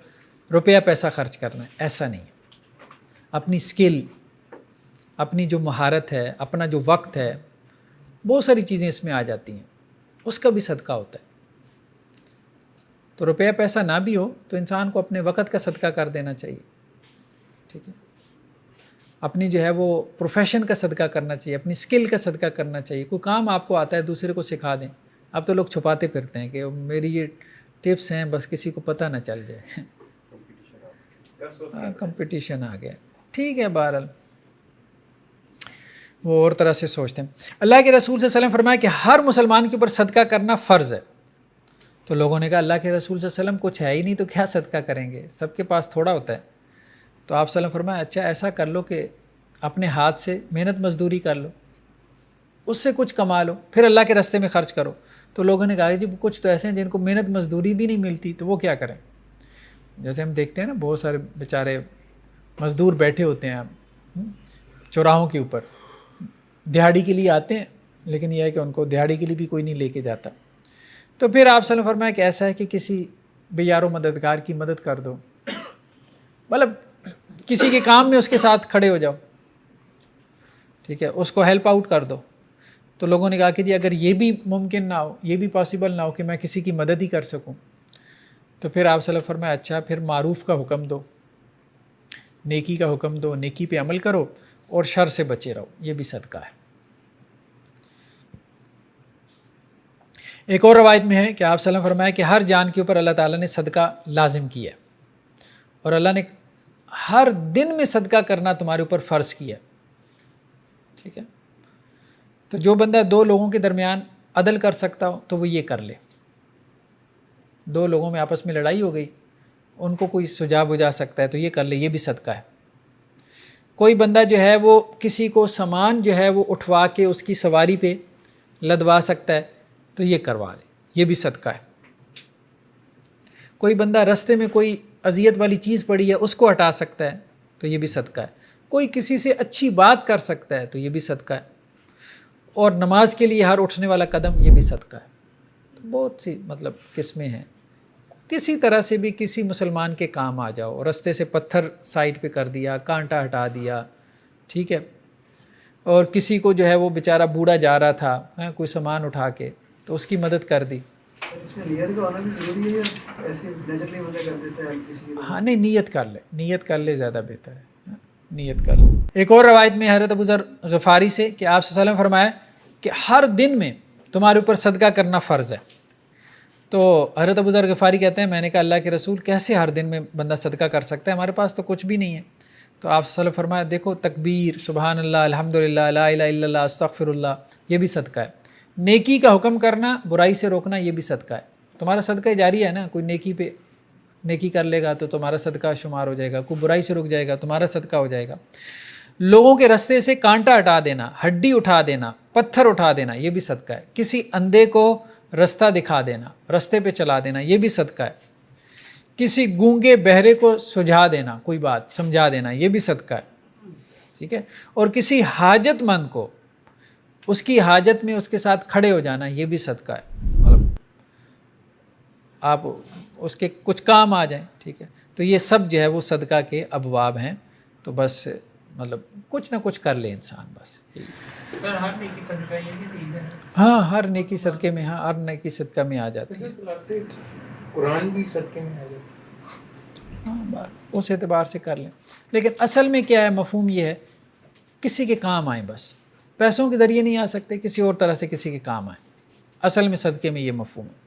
روپیہ پیسہ خرچ کرنا ہے, ایسا نہیں ہے. اپنی سکل, اپنی جو مہارت ہے, اپنا جو وقت ہے, بہت ساری چیزیں اس میں آ جاتی ہیں, اس کا بھی صدقہ ہوتا ہے. تو روپیہ پیسہ نہ بھی ہو تو انسان کو اپنے وقت کا صدقہ کر دینا چاہیے, ٹھیک ہے. اپنی جو ہے وہ پروفیشن کا صدقہ کرنا چاہیے, اپنی سکل کا صدقہ کرنا چاہیے. کوئی کام آپ کو آتا ہے دوسرے کو سکھا دیں. اب تو لوگ چھپاتے پھرتے ہیں کہ میری یہ ٹپس ہیں بس کسی کو پتہ نہ چل جائے. کمپٹیشن آ گیا, ٹھیک ہے. بہرحال وہ اور طرح سے سوچتے ہیں. اللہ کے رسول صلی اللہ علیہ وسلم فرمایا کہ ہر مسلمان کے اوپر صدقہ کرنا فرض ہے. تو لوگوں نے کہا اللہ کے رسول صلی اللہ علیہ وسلم کچھ ہے ہی نہیں تو کیا صدقہ کریں گے, سب کے پاس تھوڑا ہوتا ہے. تو آپ صلی اللہ علیہ وسلم فرمایا اچھا ایسا کر لو کہ اپنے ہاتھ سے محنت مزدوری کر لو, اس سے کچھ کما لو, پھر اللہ کے راستے میں خرچ کرو. تو لوگوں نے کہا جی کچھ تو ایسے ہیں جن کو محنت مزدوری بھی نہیں ملتی تو وہ کیا کریں. جیسے ہم دیکھتے ہیں نا بہت سارے بیچارے مزدور بیٹھے ہوتے ہیں چوراہوں کے اوپر, دہاڑی کے لیے آتے ہیں لیکن یہ ہے کہ ان کو دہاڑی کے لیے بھی کوئی نہیں لے کے جاتا. تو پھر آپ صلی اللہ علیہ وسلم فرمایا کہ ایسا ہے کہ کسی بے یار و مددگار کی مدد کر دو, مطلب کسی کے کام میں اس کے ساتھ کھڑے ہو جاؤ, ٹھیک ہے, اس کو ہیلپ آؤٹ کر دو. تو لوگوں نے کہا کہ جی اگر یہ بھی ممکن نہ ہو, یہ بھی پاسبل نہ ہو کہ میں کسی کی مدد ہی کر سکوں, تو پھر آپ صلی اللہ علیہ وسلم فرمایا اچھا پھر معروف کا حکم دو, نیکی کا حکم دو, نیکی پہ عمل کرو اور شر سے بچے رہو, یہ بھی صدقہ ہے. ایک اور روایت میں ہے کہ آپ صلی اللہ علیہ وسلم فرمایا کہ ہر جان کے اوپر اللہ تعالیٰ نے صدقہ لازم کیا ہے, اور اللہ نے ہر دن میں صدقہ کرنا تمہارے اوپر فرض کیا, ٹھیک ہے. تو جو بندہ 2 لوگوں کے درمیان عدل کر سکتا ہو تو وہ یہ کر لے. 2 لوگوں میں آپس میں لڑائی ہو گئی, ان کو کوئی سجا بجھا سکتا ہے تو یہ کر لے, یہ بھی صدقہ ہے. کوئی بندہ جو ہے وہ کسی کو سامان جو ہے وہ اٹھوا کے اس کی سواری پہ لدوا سکتا ہے تو یہ کروا لے, یہ بھی صدقہ ہے. کوئی بندہ رستے میں کوئی اذیت والی چیز پڑی ہے اس کو ہٹا سکتا ہے تو یہ بھی صدقہ ہے. کوئی کسی سے اچھی بات کر سکتا ہے تو یہ بھی صدقہ ہے. اور نماز کے لیے ہر اٹھنے والا قدم یہ بھی صدقہ ہے. تو بہت سی مطلب قسمیں ہیں. کسی طرح سے بھی کسی مسلمان کے کام آ جاؤ, رستے سے پتھر سائڈ پہ کر دیا, کانٹا ہٹا دیا, ٹھیک ہے, اور کسی کو جو ہے وہ بیچارہ بوڑھا جا رہا تھا کوئی سامان اٹھا کے تو اس کی مدد کر دی. اس میں نیت کا ہونا بھی ضروری ہے یا ایسے نیچرلی بندہ کر دیتا ہے کسی کی؟ ہاں نہیں, نیت کر لے زیادہ بہتر ہے, نیت کر لے. ایک اور روایت میں حضرت ابو ذر غفاری سے کہ آپ صلی اللہ علیہ وسلم فرمایا کہ ہر دن میں تمہارے اوپر صدقہ کرنا فرض ہے. تو حضرت ابو ذر غفاری کہتے ہیں میں نے کہا اللہ کے رسول کیسے ہر دن میں بندہ صدقہ کر سکتا ہے, ہمارے پاس تو کچھ بھی نہیں ہے. تو آپ صلی اللہ علیہ وسلم فرمایا دیکھو تکبیر, سبحان اللہ, الحمدللہ, لا الہ الا اللہ, استغفر اللہ, یہ بھی صدقہ ہے. نیکی کا حکم کرنا, برائی سے روکنا, یہ بھی صدقہ ہے. تمہارا صدقہ جاری ہے نا, کوئی نیکی پہ نیکی کر لے گا تو تمہارا صدقہ شمار ہو جائے گا, کوئی برائی سے رک جائے گا تمہارا صدقہ ہو جائے گا. لوگوں کے رستے سے کانٹا ہٹا دینا, ہڈی اٹھا دینا, پتھر اٹھا دینا, یہ بھی صدقہ ہے. کسی اندھے کو رستہ دکھا دینا, رستے پہ چلا دینا, یہ بھی صدقہ ہے. کسی گونگے بہرے کو سجھا دینا, کوئی بات سمجھا دینا, یہ بھی صدقہ ہے, ٹھیک ہے. اور کسی حاجت مند کو اس کی حاجت میں اس کے ساتھ کھڑے ہو جانا, یہ بھی صدقہ ہے. مطلب آپ اس کے کچھ کام آ جائیں, ٹھیک ہے. تو یہ سب جو ہے وہ صدقہ کے ابواب ہیں. تو بس مطلب کچھ نہ کچھ کر لے انسان بس. سر ہر نیکی صدقہ یہ بھی ہے. ہاں ہر نیکی صدقے میں, ہاں ہر نیکی صدقہ میں آ جاتی ہے. قرآن بھی صدقے میں آ جاتا ہے. ہاں اس اعتبار سے کر لیں. لیکن اصل میں کیا ہے, مفہوم یہ ہے کسی کے کام آئیں, بس پیسوں کے ذریعے نہیں آ سکتے, کسی اور طرح سے کسی کے کام آئیں. اصل میں صدقے میں یہ مفہوم ہے.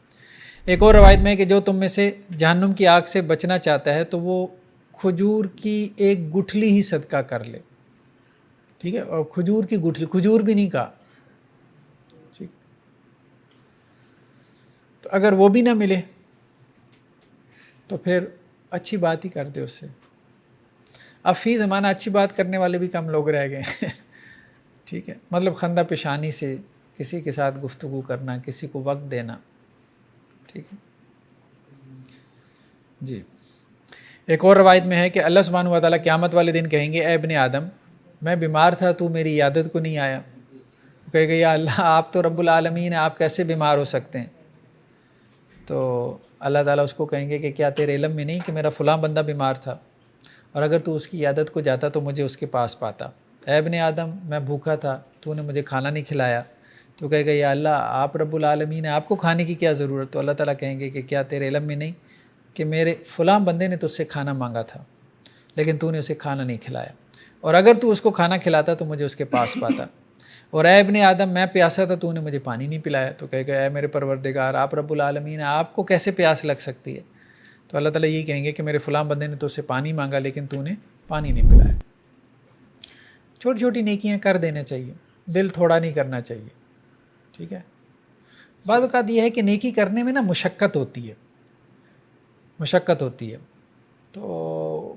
ایک اور روایت میں ہے کہ جو تم میں سے جہنم کی آگ سے بچنا چاہتا ہے تو وہ کھجور کی ایک گٹھلی ہی صدقہ کر لے. ٹھیک ہے, اور کھجور کی گٹھلی, کھجور بھی نہیں کہا. ٹھیک, تو اگر وہ بھی نہ ملے تو پھر اچھی بات ہی کر دے اس سے. اب فی زمانہ اچھی بات کرنے والے بھی کم لوگ رہ گئے ہیں. ٹھیک ہے, مطلب خندہ پیشانی سے کسی کے ساتھ گفتگو کرنا, کسی کو وقت دینا. ٹھیک ہے جی. ایک اور روایت میں ہے کہ اللہ سبحانہ و تعالیٰ قیامت والے دن کہیں گے, اے ابن آدم میں بیمار تھا, تو میری عیادت کو نہیں آیا. کہے گا یا اللہ آپ تو رب العالمین ہیں, آپ کیسے بیمار ہو سکتے ہیں؟ تو اللہ تعالیٰ اس کو کہیں گے کہ کیا تیرے علم میں نہیں کہ میرا فلاں بندہ بیمار تھا, اور اگر تو اس کی عیادت کو جاتا تو مجھے اس کے پاس پاتا. اے ابن آدم میں بھوکا تھا, تو نے مجھے کھانا نہیں کھلایا. تو کہے گا یا اللہ آپ رب العالمین ہیں, آپ کو کھانے کی کیا ضرورت؟ تو اللہ تعالیٰ کہیں گے کہ کیا تیرے علم میں نہیں کہ میرے فلاں بندے نے تو اس سے کھانا مانگا تھا, لیکن تو نے اسے کھانا نہیں کھلایا, اور اگر تو اس کو کھانا کھلاتا تو مجھے اس کے پاس پاتا. اور اے ابن آدم میں پیاسا تھا, تو نے مجھے پانی نہیں پلایا. تو کہے گا اے میرے پروردگار آپ رب العالمین ہیں, آپ کو کیسے پیاس لگ سکتی ہے؟ تو اللہ تعالیٰ یہی کہیں گے کہ میرے فلاں بندے نے تو اسے پانی مانگا, لیکن تو نے پانی نہیں پلایا. چھوٹی چھوٹی نیکیاں کر دینا چاہیے, دل تھوڑا نہیں کرنا چاہیے. ٹھیک ہے, بعض اوقات یہ ہے کہ نیکی کرنے میں نا مشقت ہوتی ہے, مشقت ہوتی ہے, تو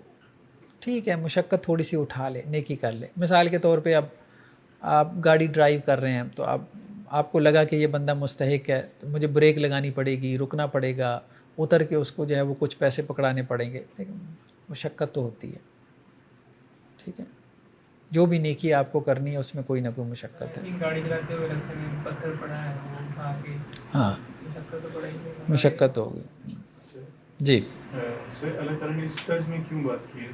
ٹھیک ہے مشقت تھوڑی سی اٹھا لے, نیکی کر لے. مثال کے طور پہ اب آپ گاڑی ڈرائیو کر رہے ہیں, تو آپ کو لگا کہ یہ بندہ مستحق ہے, تو مجھے بریک لگانی پڑے گی, رکنا پڑے گا, اتر کے اس کو جو ہے وہ کچھ پیسے پکڑانے پڑیں گے, لیکن مشقت تو ہوتی ہے. ٹھیک ہے, جو بھی نیکی آپ کو کرنی ہے اس میں کوئی نہ کوئی مشقت ہے. گاڑی چلاتے ہوئے راستے میں پتھر پڑا ہے, ہاں مشقت تو پڑے گی, مشقت ہوگی. جی سر اللہ تعالیٰ نے اس طرز میں کیوں بات کی ہے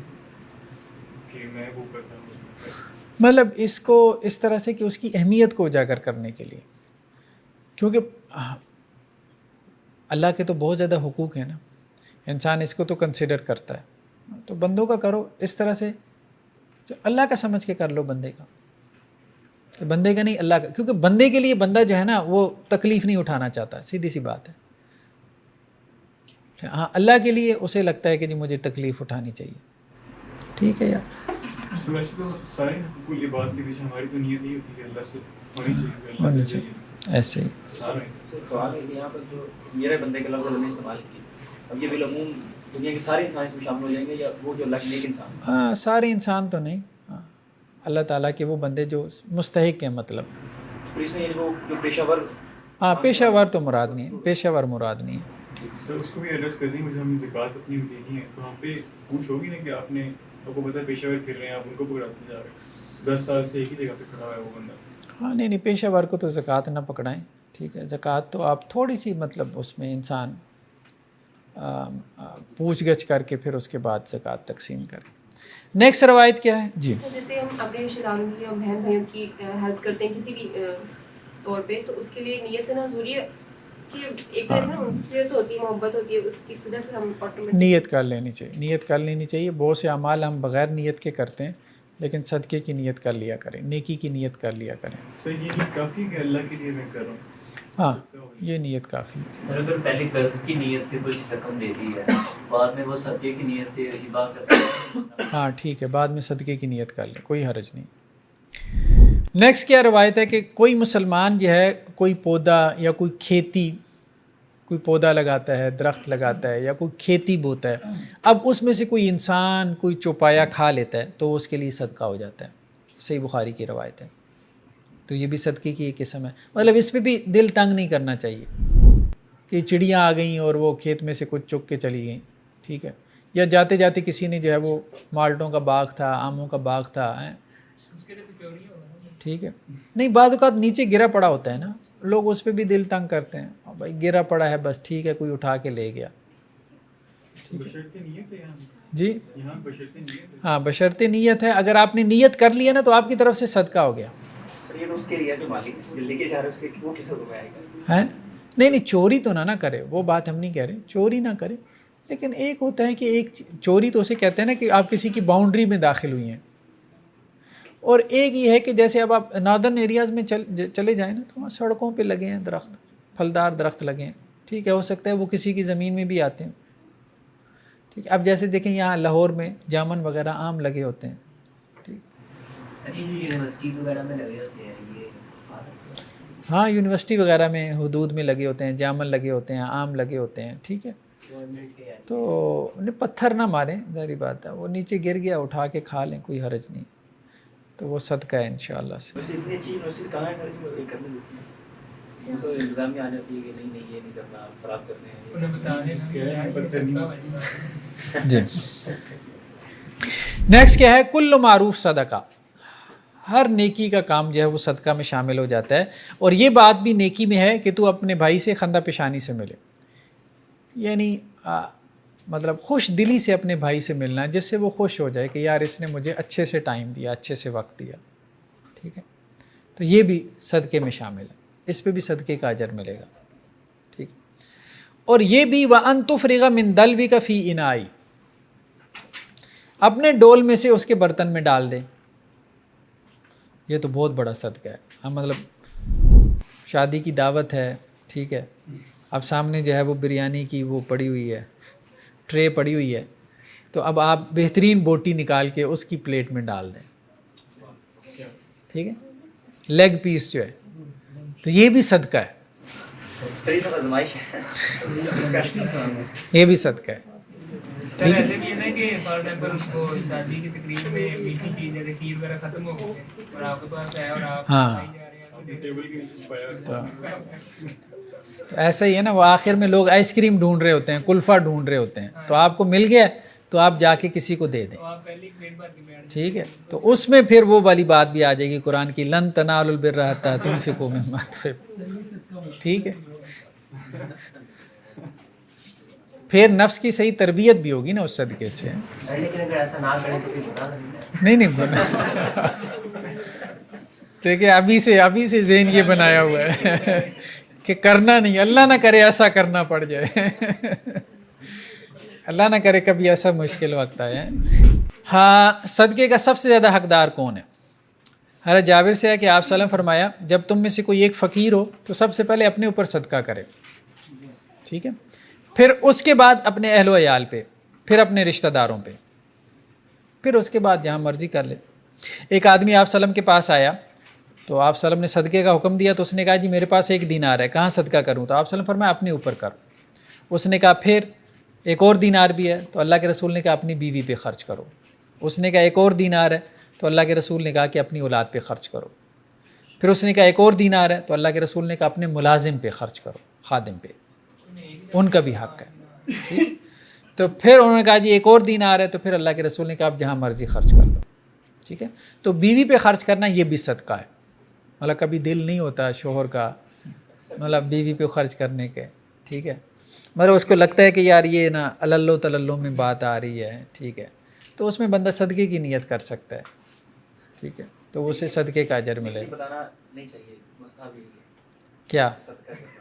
کہ میں وہ کرتا ہوں؟ مطلب اس کو اس طرح سے کہ اس کی اہمیت کو اجاگر کرنے کے لیے, کیونکہ اللہ کے تو بہت زیادہ حقوق ہیں نا, انسان اس کو تو کنسیڈر کرتا ہے, تو بندوں کا کرو اس طرح سے جو اللہ کا سمجھ کے کر لو, بندے کا, کہ بندے کا نہیں اللہ کا, کیونکہ بندے کے لیے بندہ جو ہے نا وہ تکلیف نہیں اٹھانا چاہتا, سیدھی سی بات ہے. ہاں اللہ کے لیے اسے لگتا ہے کہ جی مجھے تکلیف اٹھانی چاہیے. ٹھیک ہے یار, ویسے تو سارے حقوق کی بات کے پیچھے ہماری تو نیت یہی ہوتی ہے کہ اللہ سے ہونی چاہیے, اللہ سے چاہیے. ایسے ہی سوال ہے کہ یہاں پر جو میرے بندے کا لفظ اللہ نے استعمال کیا, اب یہ بالعموم دنیا کے سارے انسان اس میں شامل ہو جائیں گے, یا وہ جو اللہ کے نیک انسان؟ ہاں سارے انسان تو نہیں, ہاں اللہ تعالیٰ کے وہ بندے جو مستحق ہیں. مطلب اس میں یعنی وہ جو پیشہ ور, ہاں پیشہ ور تو مراد نہیں ہے, پیشہ ور مراد نہیں ہے. سر اس کو بھی ایڈریس کر دیں, مجھے ہمیں زکوٰۃ اپنی دینی ہے, تو وہاں پہ پوچھ ہوگی نا کہ آپ نے, آپ کو پتہ ہے پیشہ ور پھر رہے ہیں, آپ ان کو پکڑاتے جا رہے ہیں, 10 سال سے ایک ہی جگہ پہ کھڑا ہوا ہے وہ بندہ. ہاں نہیں پیشہ ور کو تو زکوٰۃ نہ پکڑائیں. ٹھیک ہے, زکوٰۃ تو آپ تھوڑی سی مطلب اس میں انسان پوچھ گچھ کر کے پھر اس کے بعد زکوٰۃ تقسیم کریں. نیکسٹ روایت کیا ہے؟ جی جیسے ہم اپنے رشتہ داروں کی یا بہن بھائیوں کی ہیلپ کرتے ہیں کسی بھی طور پہ, تو اس کے لیے نیت کرنا ضروری ہے کہ ایک طرح سے انسیت ہوتی ہے, محبت ہوتی ہے, اس وجہ سے ہم آٹومیٹک نیت کر لینی چاہیے, نیت کر لینی چاہیے. بہت سے اعمال ہم بغیر نیت کے کرتے ہیں, لیکن صدقے کی نیت کر لیا کریں, نیکی کی نیت کر لیا کریں. سر یہ نیت کافی ہے کہ اللہ کے لیے میں کر رہا ہوں؟ ہاں یہ نیت کافی ہے. سر اگر پہلے قرض کی نیت سے کچھ رقم دے دی ہے, بعد میں وہ صدقے کی نیت سے ہبا کر سکتے ہیں؟ ہاں ٹھیک ہے, بعد میں صدقے کی نیت کر لیں, کوئی حرج نہیں. نیکسٹ کیا روایت ہے کہ کوئی مسلمان جو ہے کوئی پودا یا کوئی کھیتی, کوئی پودا لگاتا ہے, درخت لگاتا ہے, یا کوئی کھیتی بوتا ہے, اب اس میں سے کوئی انسان کوئی چوپایا کھا لیتا ہے تو اس کے لیے صدقہ ہو جاتا ہے. صحیح بخاری کی روایت ہے. تو یہ بھی صدقے کی ایک قسم ہے. مطلب اس پہ بھی دل تنگ نہیں کرنا چاہیے کہ چڑیاں آ گئیں اور وہ کھیت میں سے کچھ چک کے چلی گئیں. ٹھیک ہے, یا جاتے جاتے کسی نے جو ہے وہ مالٹوں کا باغ تھا, آموں کا باغ تھا, ٹھیک ہے, نہیں بعض اوقات نیچے گرا پڑا ہوتا ہے نا, لوگ اس پہ بھی دل تنگ کرتے ہیں, بھائی گرا پڑا ہے بس ٹھیک ہے, کوئی اٹھا کے لے گیا. جی ہاں بشرطِ نیت ہے, اگر آپ نے نیت کر لیا نا تو آپ کی طرف سے صدقہ ہو گیا. سر یہ تو اس کے لیے جو مالک ہے لے کے جا رہا ہے, اس کے وہ کس حکم میں آئے گا؟ ہے نہیں چوری تو نہ کرے, وہ بات ہم نہیں کہہ رہے چوری نہ کرے, لیکن ایک ہوتا ہے کہ ایک چوری تو اسے کہتے ہیں نا کہ آپ کسی کی باؤنڈری میں داخل ہوئی ہیں, اور ایک یہ ہے کہ جیسے اب آپ ناردرن ایریاز میں چلے جائیں نا تو وہاں سڑکوں پہ لگے ہیں درخت, پھلدار درخت لگے ہیں, ٹھیک ہے، ہو سکتا ہے وہ کسی کی زمین میں بھی آتے ہیں، ٹھیک ہے. اب جیسے دیکھیں یہاں لاہور میں جامن وغیرہ عام لگے ہوتے ہیں، ٹھیک. یونیورسٹی وغیرہ میں لگے ہوتے ہیں یہ، ہاں یونیورسٹی وغیرہ میں حدود میں لگے ہوتے ہیں، جامن لگے ہوتے ہیں، عام لگے ہوتے ہیں، ٹھیک ہے. تو انہیں پتھر نہ ماریں، ظاہری بات ہے، وہ نیچے گر گیا اٹھا کے کھا لیں، کوئی حرج نہیں، تو وہ صدقہ ہے انشاءاللہ سے. ویسے اتنی اچھی یونیورسٹی کہاں ہے سر جو یہ کرنے دیتی ہیں؟ یہ تو ایگزام میں آ جاتی ہے کہ نہیں یہ نہیں کرنا، خراب کرنے ہیں. جی نیکسٹ کیا ہے؟ کل معروف صدقہ، ہر نیکی کا کام جو ہے وہ صدقہ میں شامل ہو جاتا ہے. اور یہ بات بھی نیکی میں ہے کہ تو اپنے بھائی سے خندہ پیشانی سے ملے، یعنی مطلب خوش دلی سے اپنے بھائی سے ملنا، جس سے وہ خوش ہو جائے کہ یار اس نے مجھے اچھے سے ٹائم دیا، اچھے سے وقت دیا، ٹھیک ہے. تو یہ بھی صدقے میں شامل ہے، اس پہ بھی صدقے کا اجر ملے گا، ٹھیک. اور یہ بھی وَأَن تُفْرِغَ مِن دَلْوِكَ فِي إِنَاءٍ، اپنے ڈول میں سے اس کے برتن میں ڈال دیں. یہ تو بہت بڑا صدقہ ہے. ہم مطلب شادی کی دعوت ہے، ٹھیک ہے، اب سامنے جو ہے وہ بریانی کی وہ پڑی ہوئی ہے، ٹرے پڑی ہوئی ہے، تو اب آپ بہترین بوٹی نکال کے اس کی پلیٹ میں ڈال دیں، ٹھیک ہے، لیگ پیس جو ہے، تو یہ بھی صدقہ ہے، یہ بھی صدقہ ہے. سر ایسے بھی ہے نا کہ فار ایگزامپل اس کو شادی کی تقریب میں میٹھی چیز جیسے کھیر وغیرہ ختم ہو گئی اور آپ کے پاس ہے اور آپ کھائی جا رہے ہیں، تو ایسا ہی ہے نا، وہ آخر میں لوگ آئس کریم ڈھونڈ رہے ہوتے ہیں، کلفہ ڈھونڈ رہے ہوتے ہیں، تو آپ کو مل گیا تو آپ جا کے کسی کو دے دیں، ٹھیک ہے. تو اس میں پھر وہ والی بات بھی آ جائے گی قرآن کی، لن تنالوا البر حتی تنفقوا مما تحبون، ٹھیک ہے. پھر نفس کی صحیح تربیت بھی ہوگی نا اس صدقے سے. لیکن اگر ایسا نہ کریں تو پھر گناہ نہیں گناہ، دیکھیں ابھی سے ذہن یہ بنایا ہوا ہے کہ کرنا نہیں، اللہ نہ کرے ایسا کرنا پڑ جائے، اللہ نہ کرے کبھی ایسا مشکل وقت آئے. ہاں صدقے کا سب سے زیادہ حقدار کون ہے؟ حضرت جابر سے ہے کہ آپ صلی اللہ علیہ وسلم فرمایا جب تم میں سے کوئی ایک فقیر ہو تو سب سے پہلے اپنے اوپر صدقہ کرے، ٹھیک ہے، پھر اس کے بعد اپنے اہل و عیال پہ، پھر اپنے رشتہ داروں پہ، پھر اس کے بعد جہاں مرضی کر لے. ایک آدمی آپ صلی اللہ علیہ وسلم کے پاس آیا تو آپ صلی اللہ علیہ وسلم نے صدقے کا حکم دیا، تو اس نے کہا جی میرے پاس 1 دینار ہے، کہاں صدقہ کروں؟ تو آپ صلی اللہ علیہ وسلم فرمایا اپنے اوپر کر. اس نے کہا پھر 1 اور دینار بھی ہے، تو اللہ کے رسول نے کہا اپنی بیوی پہ خرچ کرو. اس نے کہا 1 اور دینار ہے، تو اللہ کے رسول نے کہا کہ اپنی اولاد پہ خرچ کرو. پھر اس نے کہا 1 اور دینار ہے، تو اللہ کے رسول نے کہا اپنے ملازم پہ خرچ کرو، خادم پہ، ان کا بھی حق ہے، ٹھیک. تو پھر انہوں نے کہا جی 1 اور دینار ہے، تو پھر اللہ کے رسول نے کہا آپ جہاں مرضی خرچ کر لو، ٹھیک ہے. تو بیوی پہ خرچ کرنا یہ بھی صدقہ ہے. مطلب کبھی دل نہیں ہوتا شوہر کا مطلب بیوی پہ خرچ کرنے کے، ٹھیک ہے، مگر اس کو لگتا ہے کہ یار یہ نا اللہ تللو میں بات آ رہی ہے، ٹھیک ہے، تو اس میں بندہ صدقے کی نیت کر سکتا ہے، ٹھیک ہے، تو اسے صدقے کا اجر ملے گا. بتانا نہیں چاہیے مستحب ہے کیا؟ صدقہ کرنا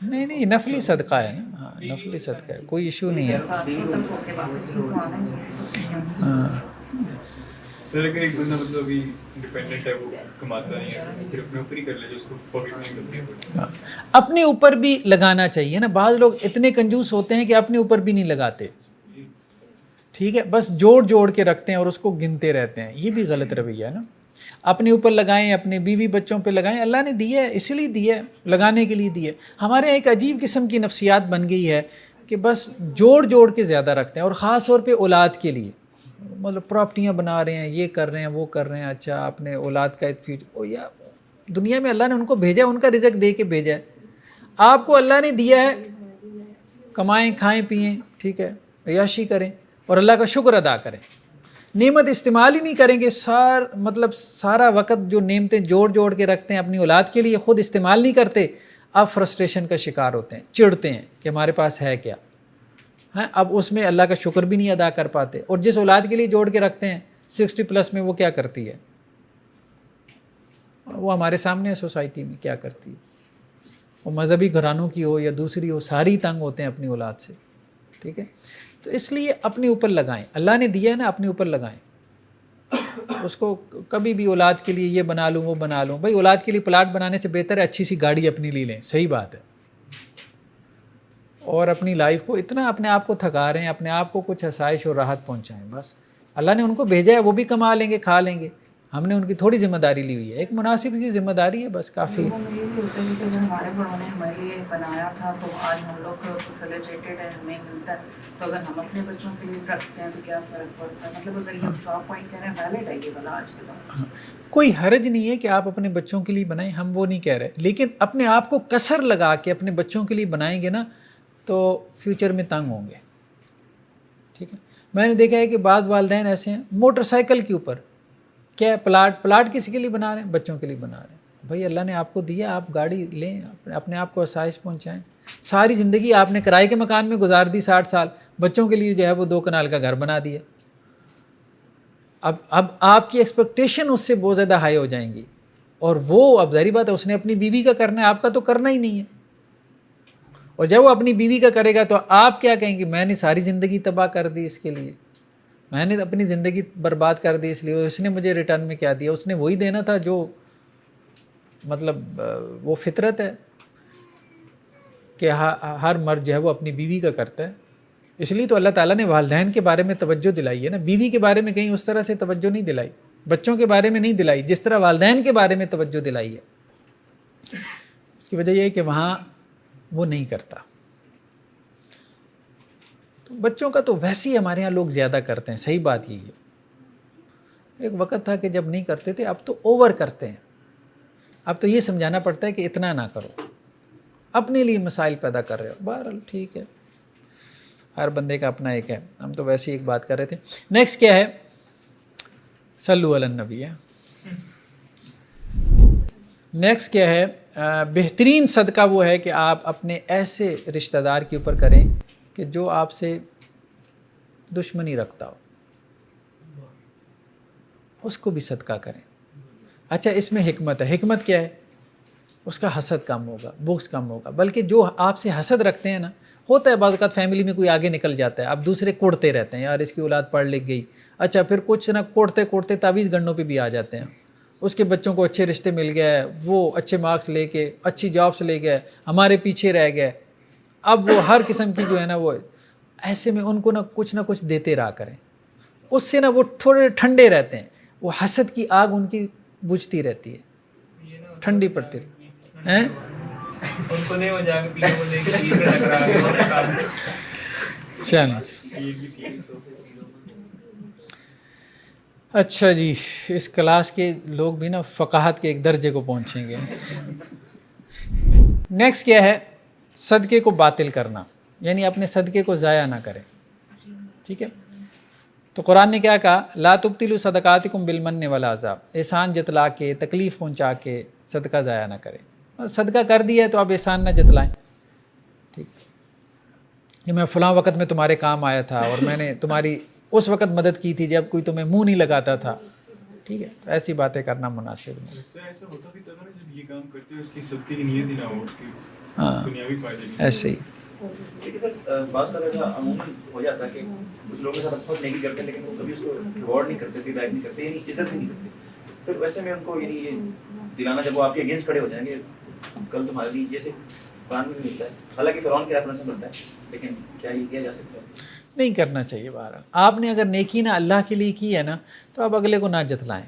نہیں نفلی صدقہ ہے نا، ہاں نفلی صدقہ ہے، کوئی ایشو نہیں ہے. ہاں سر اگر ایک بندہ مطلب ابھی ڈیپینڈنٹ ہے، وہ کماتا نہیں ہے، پھر اپنے اوپر ہی کر لے جو اس کو پاکٹ نہیں ملتی ہے، اپنے اوپر بھی لگانا چاہیے نا. بعض لوگ اتنے کنجوس ہوتے ہیں کہ اپنے اوپر بھی نہیں لگاتے، ٹھیک ہے، بس جوڑ کے رکھتے ہیں اور اس کو گنتے رہتے ہیں. یہ بھی غلط رویہ ہے نا. اپنے اوپر لگائیں، اپنے بیوی بچوں پہ لگائیں، اللہ نے دی ہے اسی لیے دی ہے، لگانے کے لیے دی ہے. ہمارے یہاں ایک عجیب قسم کی نفسیات بن گئی ہے کہ بس جوڑ کے زیادہ رکھتے ہیں، اور خاص طور پہ اولاد کے لیے مطلب پراپرٹیاں بنا رہے ہیں، یہ کر رہے ہیں، وہ کر رہے ہیں. اچھا اپنے اولاد کا یا دنیا میں اللہ نے ان کو بھیجا، ان کا رزق دے کے بھیجا ہے. آپ کو اللہ نے دیا ہے، کمائیں کھائیں پئیں، ٹھیک ہے، عیاشی کریں اور اللہ کا شکر ادا کریں. نعمت استعمال ہی نہیں کریں گے، سارا وقت جو نعمتیں جوڑ کے رکھتے ہیں اپنی اولاد کے لیے، خود استعمال نہیں کرتے، اب فرسٹریشن کا شکار ہوتے ہیں، چڑھتے ہیں کہ ہمارے پاس ہے کیا، ہاں اب اس میں اللہ کا شکر بھی نہیں ادا کر پاتے. اور جس اولاد کے لیے جوڑ کے رکھتے ہیں 60+ میں وہ کیا کرتی ہے، وہ ہمارے سامنے ہے سوسائٹی میں کیا کرتی ہے. وہ مذہبی گھرانوں کی ہو یا دوسری ہو، ساری تنگ ہوتے ہیں اپنی اولاد سے، ٹھیک ہے. تو اس لیے اپنے اوپر لگائیں، اللہ نے دیا ہے نا، اپنے اوپر لگائیں. اس کو کبھی بھی اولاد کے لیے یہ بنا لوں وہ بنا لوں، بھائی اولاد کے لیے پلاٹ بنانے سے بہتر ہے اچھی سی گاڑی اپنی لے لیں، صحیح بات ہے، اور اپنی لائف کو اتنا اپنے آپ کو تھکا رہے ہیں, اپنے آپ کو کچھ آسائش اور راحت پہنچائیں. بس اللہ نے ان کو بھیجا ہے, وہ بھی کما لیں گے, کھا لیں گے, ہم نے ان کی تھوڑی ذمہ داری لی ہوئی ہے, ایک مناسب کی ذمہ داری ہے, بس کافی. لوگوں میں یہ بھی ہوتا ہے کہ اگر ہمارے بڑوں نے ہمارے لیے بنایا تھا تو آج ہم لوگ فیسیلیٹیڈ ہے, ہمیں ملتا ہے, تو اگر ہم اپنے بچوں کے لیے رکھتے ہیں تو کیا فرق پڑتا ہے. مطلب اگر یہ جو آپ پوائنٹ کہہ رہے ہیں ویلڈ ہے یہ والا آج کے دور. کوئی حرج نہیں ہے کہ آپ اپنے بچوں کے لیے بنائیں, ہم وہ نہیں کہہ رہے, لیکن اپنے آپ کو کسر لگا کے اپنے بچوں کے لیے بنائیں گے نا تو فیوچر میں تنگ ہوں گے. ٹھیک ہے, میں نے دیکھا ہے کہ بعض والدین ایسے ہیں موٹر سائیکل کے اوپر کیا پلاٹ کسی کے لیے بنا رہے ہیں, بچوں کے لیے بنا رہے ہیں. بھائی اللہ نے آپ کو دیا, آپ گاڑی لیں, اپنے آپ کو آسائش پہنچائیں. ساری زندگی آپ نے کرائے کے مکان میں گزار دی 60 سال, بچوں کے لیے جو ہے وہ 2 کنال کا گھر بنا دیا. اب آپ کی ایکسپیکٹیشن اس سے بہت زیادہ ہائی ہو جائیں گی, اور وہ اب ظاہری بات ہے اس نے اپنی بیوی کا کرنا ہے, آپ کا تو کرنا ہی نہیں ہے. اور جب وہ اپنی بیوی کا کرے گا تو آپ کیا کہیں گے, میں نے ساری زندگی تباہ کر دی اس کے لیے, میں نے اپنی زندگی برباد کر دی اس لیے, اس نے مجھے ریٹرن میں کیا دیا, اس نے وہی دینا تھا جو مطلب وہ فطرت ہے کہ ہر مرد جو ہے وہ اپنی بیوی کا کرتا ہے. اس لیے تو اللہ تعالیٰ نے والدین کے بارے میں توجہ دلائی ہے نا, بیوی کے بارے میں کہیں اس طرح سے توجہ نہیں دلائی, بچوں کے بارے میں نہیں دلائی, جس طرح والدین کے بارے میں توجہ دلائی ہے. اس کی وجہ یہ ہے کہ وہاں وہ نہیں کرتا. تو بچوں کا تو ویسے ہی ہمارے ہاں لوگ زیادہ کرتے ہیں, صحیح بات یہی ہے. ایک وقت تھا کہ جب نہیں کرتے تھے, اب تو اوور کرتے ہیں. اب تو یہ سمجھانا پڑتا ہے کہ اتنا نہ کرو, اپنے لیے مسائل پیدا کر رہے ہو. بہرحال ٹھیک ہے, ہر بندے کا اپنا ایک ہے, ہم تو ویسے ہی ایک بات کر رہے تھے. نیکسٹ کیا ہے, صلو علی النبی ہے. نیکسٹ کیا ہے, بہترین صدقہ وہ ہے کہ آپ اپنے ایسے رشتہ دار کے اوپر کریں کہ جو آپ سے دشمنی رکھتا ہو, اس کو بھی صدقہ کریں. اچھا اس میں حکمت ہے. حکمت کیا ہے, اس کا حسد کم ہوگا, بغض کم ہوگا. بلکہ جو آپ سے حسد رکھتے ہیں نا, ہوتا ہے بعض اوقات فیملی میں کوئی آگے نکل جاتا ہے, اب دوسرے کوڑتے رہتے ہیں, یار اس کی اولاد پڑھ لکھ گئی, اچھا پھر کچھ نہ کوڑتے تعویذ گنڈوں پہ بھی آ جاتے ہیں. اس کے بچوں کو اچھے رشتے مل گئے, وہ اچھے مارکس لے کے اچھی جابس لے گئے, ہمارے پیچھے رہ گئے. اب وہ ہر قسم کی جو ہے نا, وہ ایسے میں ان کو نہ کچھ دیتے رہا کریں. اس سے نا وہ تھوڑے ٹھنڈے رہتے ہیں, وہ حسد کی آگ ان کی بجھتی رہتی ہے, ٹھنڈی پڑتی ہے. ان کو نہیں ہو جا کے پینے کو لے کے پینے لگ رہا ہے. چلیں اچھا جی, اس کلاس کے لوگ بھی نا فقاہت کے ایک درجے کو پہنچیں گے. نیکسٹ کیا ہے, صدقے کو باطل کرنا, یعنی اپنے صدقے کو ضائع نہ کریں. ٹھیک ہے, تو قرآن نے کیا کہا, لا تبطلوا صدقاتکم بالمن والعذاب, احسان جتلا کے تکلیف پہنچا کے صدقہ ضائع نہ کریں. صدقہ کر دیا ہے تو آپ احسان نہ جتلائیں. ٹھیک, کہ میں فلاں وقت میں تمہارے کام آیا تھا اور میں نے تمہاری اس وقت مدد کی تھی جب کوئی تمہیں منہ نہیں لگاتا تھا. ٹھیک ہے, تو ایسی باتیں کرنا مناسب نہیں. ایسا ہوتا بھی تھا نا جب یہ کام کرتے ہیں اس کی صدقے کی نیت ہی نہ ہو, ہاں دنیاوی فائدے نہیں. ایسے ہی. لیکن سر بعض کا ایسا عموماً ہو جاتا ہے کہ کچھ لوگوں کے ساتھ بہت نیکی کرتے ہیں لیکن وہ کبھی اس کو ریوارڈ نہیں کرتے, فیڈ بیک نہیں کرتے, یعنی عزت بھی نہیں کرتے. پھر ویسے میں ان کو یعنی یہ دلانا, جب وہ آپ کے اگینسٹ کھڑے ہو جائیں گے کل تمہارے لیے, جیسے قرآن میں ملتا ہے, حالانکہ فرعون کے ریفرنس میں ملتا ہے, لیکن کیا یہ کیا جا سکتا ہے؟ نہیں کرنا چاہیے. بہرحال آپ نے اگر نیکی نہ اللہ کے لیے کی ہے نا, تو آپ اگلے کو نہ جتلائیں.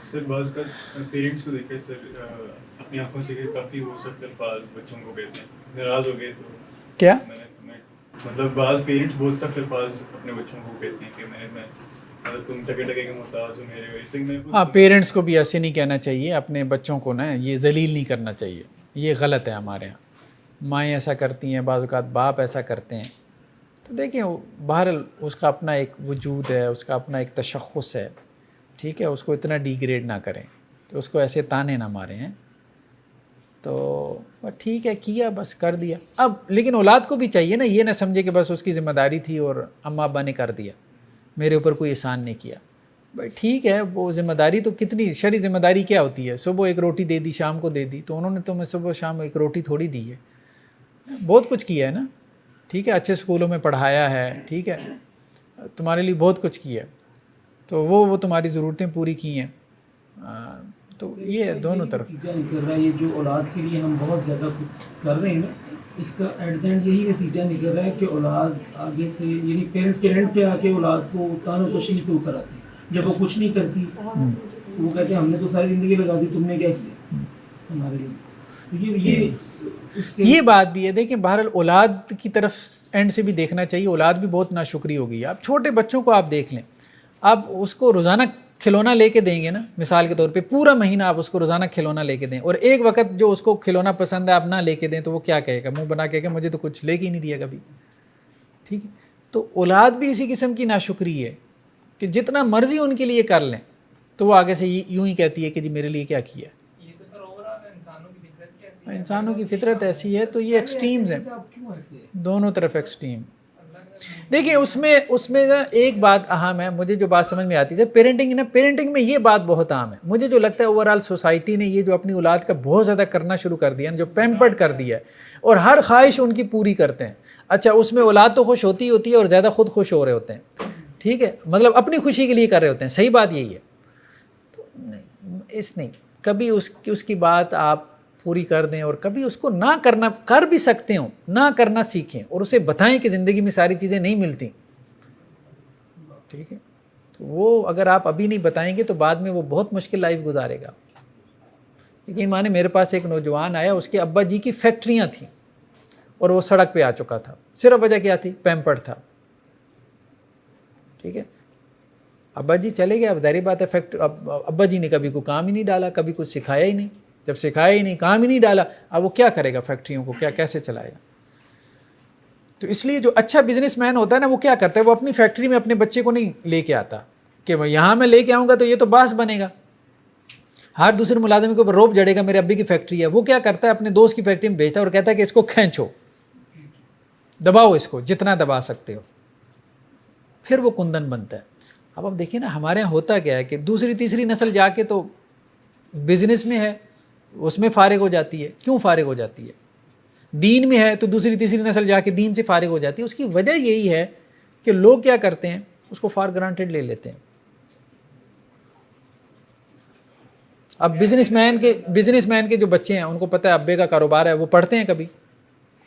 سر بعض کا پیرنٹس کو دیکھے سر اپنی آنکھوں سے کافی وہ سخت الفاظ بچوں کو کہتے ہیں, ناراض ہو گئے تو کیا میں نے تمہیں, مطلب بعض پیرنٹس بہت سخت الفاظ اپنے بچوں کو کہتے ہیں کہ میں مطلب تم ٹکے ٹکے کے محتاج ہو میرے, ویسے میں. ہاں, پیرنٹس کو بھی ایسے نہیں کہنا چاہیے, اپنے بچوں کو نا یہ ذلیل نہیں کرنا چاہیے, یہ غلط ہے. ہمارے یہاں مائیں ایسا کرتی ہیں, بعض اوقات باپ ایسا کرتے ہیں. تو دیکھیں بہرحال اس کا اپنا ایک وجود ہے, اس کا اپنا ایک تشخص ہے. ٹھیک ہے, اس کو اتنا ڈیگریڈ نہ کریں, تو اس کو ایسے تانے نہ ماریں ہیں. تو ٹھیک ہے, کیا بس کر دیا. اب لیکن اولاد کو بھی چاہیے نا, یہ نہ سمجھے کہ بس اس کی ذمہ داری تھی اور اماں ابا نے کر دیا, میرے اوپر کوئی احسان نہیں کیا. بھائی ٹھیک ہے, وہ ذمہ داری تو کتنی شرعی ذمہ داری کیا ہوتی ہے, صبح ایک روٹی دے دی, شام کو دے دی, تو انہوں نے تمہیں صبح شام ایک روٹی تھوڑی دی ہے, بہت کچھ کیا ہے نا. ٹھیک ہے, اچھے اسکولوں میں پڑھایا ہے, ٹھیک ہے, تمہارے لیے بہت کچھ کیا ہے, تو وہ تمہاری ضرورتیں پوری کی ہیں. تو یہ دونوں طرف نتیجہ نکل رہا ہے, یہ جو اولاد کے لیے ہم بہت زیادہ کر رہے ہیں نا, اس کا ایٹ دا اینڈ یہی نتیجہ نکل رہا ہے کہ اولاد آگے سے یعنی پیرنٹس کے رینٹ پہ آ کے اولاد کو تان و تشریح پہ اتر آتی ہے. جب وہ کچھ نہیں کرتی وہ کہتے ہیں ہم نے تو ساری زندگی لگا دی, تم نے کیا کیا ہمارے لیے. یہ بات بھی ہے. دیکھیں بہرحال اولاد کی طرف اینڈ سے بھی دیکھنا چاہیے. اولاد بھی بہت ناشکری ہو گئی ہے. آپ چھوٹے بچوں کو آپ دیکھ لیں, آپ اس کو روزانہ کھلونا لے کے دیں گے نا, مثال کے طور پہ پورا مہینہ آپ اس کو روزانہ کھلونا لے کے دیں, اور ایک وقت جو اس کو کھلونا پسند ہے آپ نہ لے کے دیں, تو وہ کیا کہے گا, منہ بنا کے مجھے تو کچھ لے کے ہی نہیں دیا کبھی. ٹھیک ہے, تو اولاد بھی اسی قسم کی ناشکری ہے کہ جتنا مرضی ان کے لیے کر لیں تو وہ آگے سے یوں ہی کہتی ہے کہ جی میرے لیے کیا کیا. انسانوں کی فطرت ایسی ہے. تو یہ ایکسٹریمز ہیں, دونوں طرف ایکسٹریم. دیکھیں اس میں ایک بات اہم ہے, مجھے جو بات سمجھ میں آتی ہے پیرنٹنگ میں یہ بات بہت عام ہے. مجھے جو لگتا ہے اوورآل سوسائٹی نے یہ جو اپنی اولاد کا بہت زیادہ کرنا شروع کر دیا, جو پیمپرڈ کر دیا ہے اور ہر خواہش ان کی پوری کرتے ہیں. اچھا اس میں اولاد تو خوش ہوتی ہے اور زیادہ خود خوش ہو رہے ہوتے ہیں. ٹھیک ہے, مطلب اپنی خوشی کے لیے کر رہے ہوتے ہیں. صحیح بات یہی ہے. تو نہیں کبھی اس کی بات آپ پوری کر دیں, اور کبھی اس کو نہ کرنا, کر بھی سکتے ہوں, نہ کرنا سیکھیں اور اسے بتائیں کہ زندگی میں ساری چیزیں نہیں ملتی. ٹھیک ہے, تو وہ اگر آپ ابھی نہیں بتائیں گے تو بعد میں وہ بہت مشکل لائف گزارے گا. لیکن مانے میرے پاس ایک نوجوان آیا, اس کے ابا جی کی فیکٹریاں تھیں اور وہ سڑک پہ آ چکا تھا. صرف وجہ کیا تھی, پیمپرڈ تھا. ٹھیک ہے, ابا جی چلے گئے. اب ظاہر بات ہے ابا جی نے کبھی کوئی کام ہی نہیں ڈالا, کبھی کچھ سکھایا ہی نہیں. جب سکھایا ہی نہیں, کام ہی نہیں ڈالا, اب وہ کیا کرے گا, فیکٹریوں کو کیسے چلائے گا. تو اس لیے جو اچھا بزنس مین ہوتا ہے نا, وہ کیا کرتا ہے, وہ اپنی فیکٹری میں اپنے بچے کو نہیں لے کے آتا کہ وہ یہاں میں لے کے آؤں گا تو یہ تو باس بنے گا, ہر دوسرے ملازم کے اوپر روب جڑے گا, میرے ابی کی فیکٹری ہے. وہ کیا کرتا ہے, اپنے دوست کی فیکٹری میں بھیجتا ہے اور کہتا ہے کہ اس کو کھینچو, دباؤ اس کو جتنا دبا سکتے ہو. پھر وہ کندن بنتا ہے. اب آپ دیکھیں نا ہمارے یہاں ہوتا کیا ہے کہ دوسری تیسری نسل جا کے تو بزنس میں ہے, اس میں فارغ ہو جاتی ہے. کیوں فارغ ہو جاتی ہے؟ دین میں ہے تو دوسری تیسری نسل جا کے دین سے فارغ ہو جاتی ہے. اس کی وجہ یہی ہے کہ لوگ کیا کرتے ہیں, اس کو فار گرانٹیڈ لے لیتے ہیں. اب بزنس مین کے جو بچے ہیں ان کو پتہ ہے ابے کا کاروبار ہے, وہ پڑھتے ہیں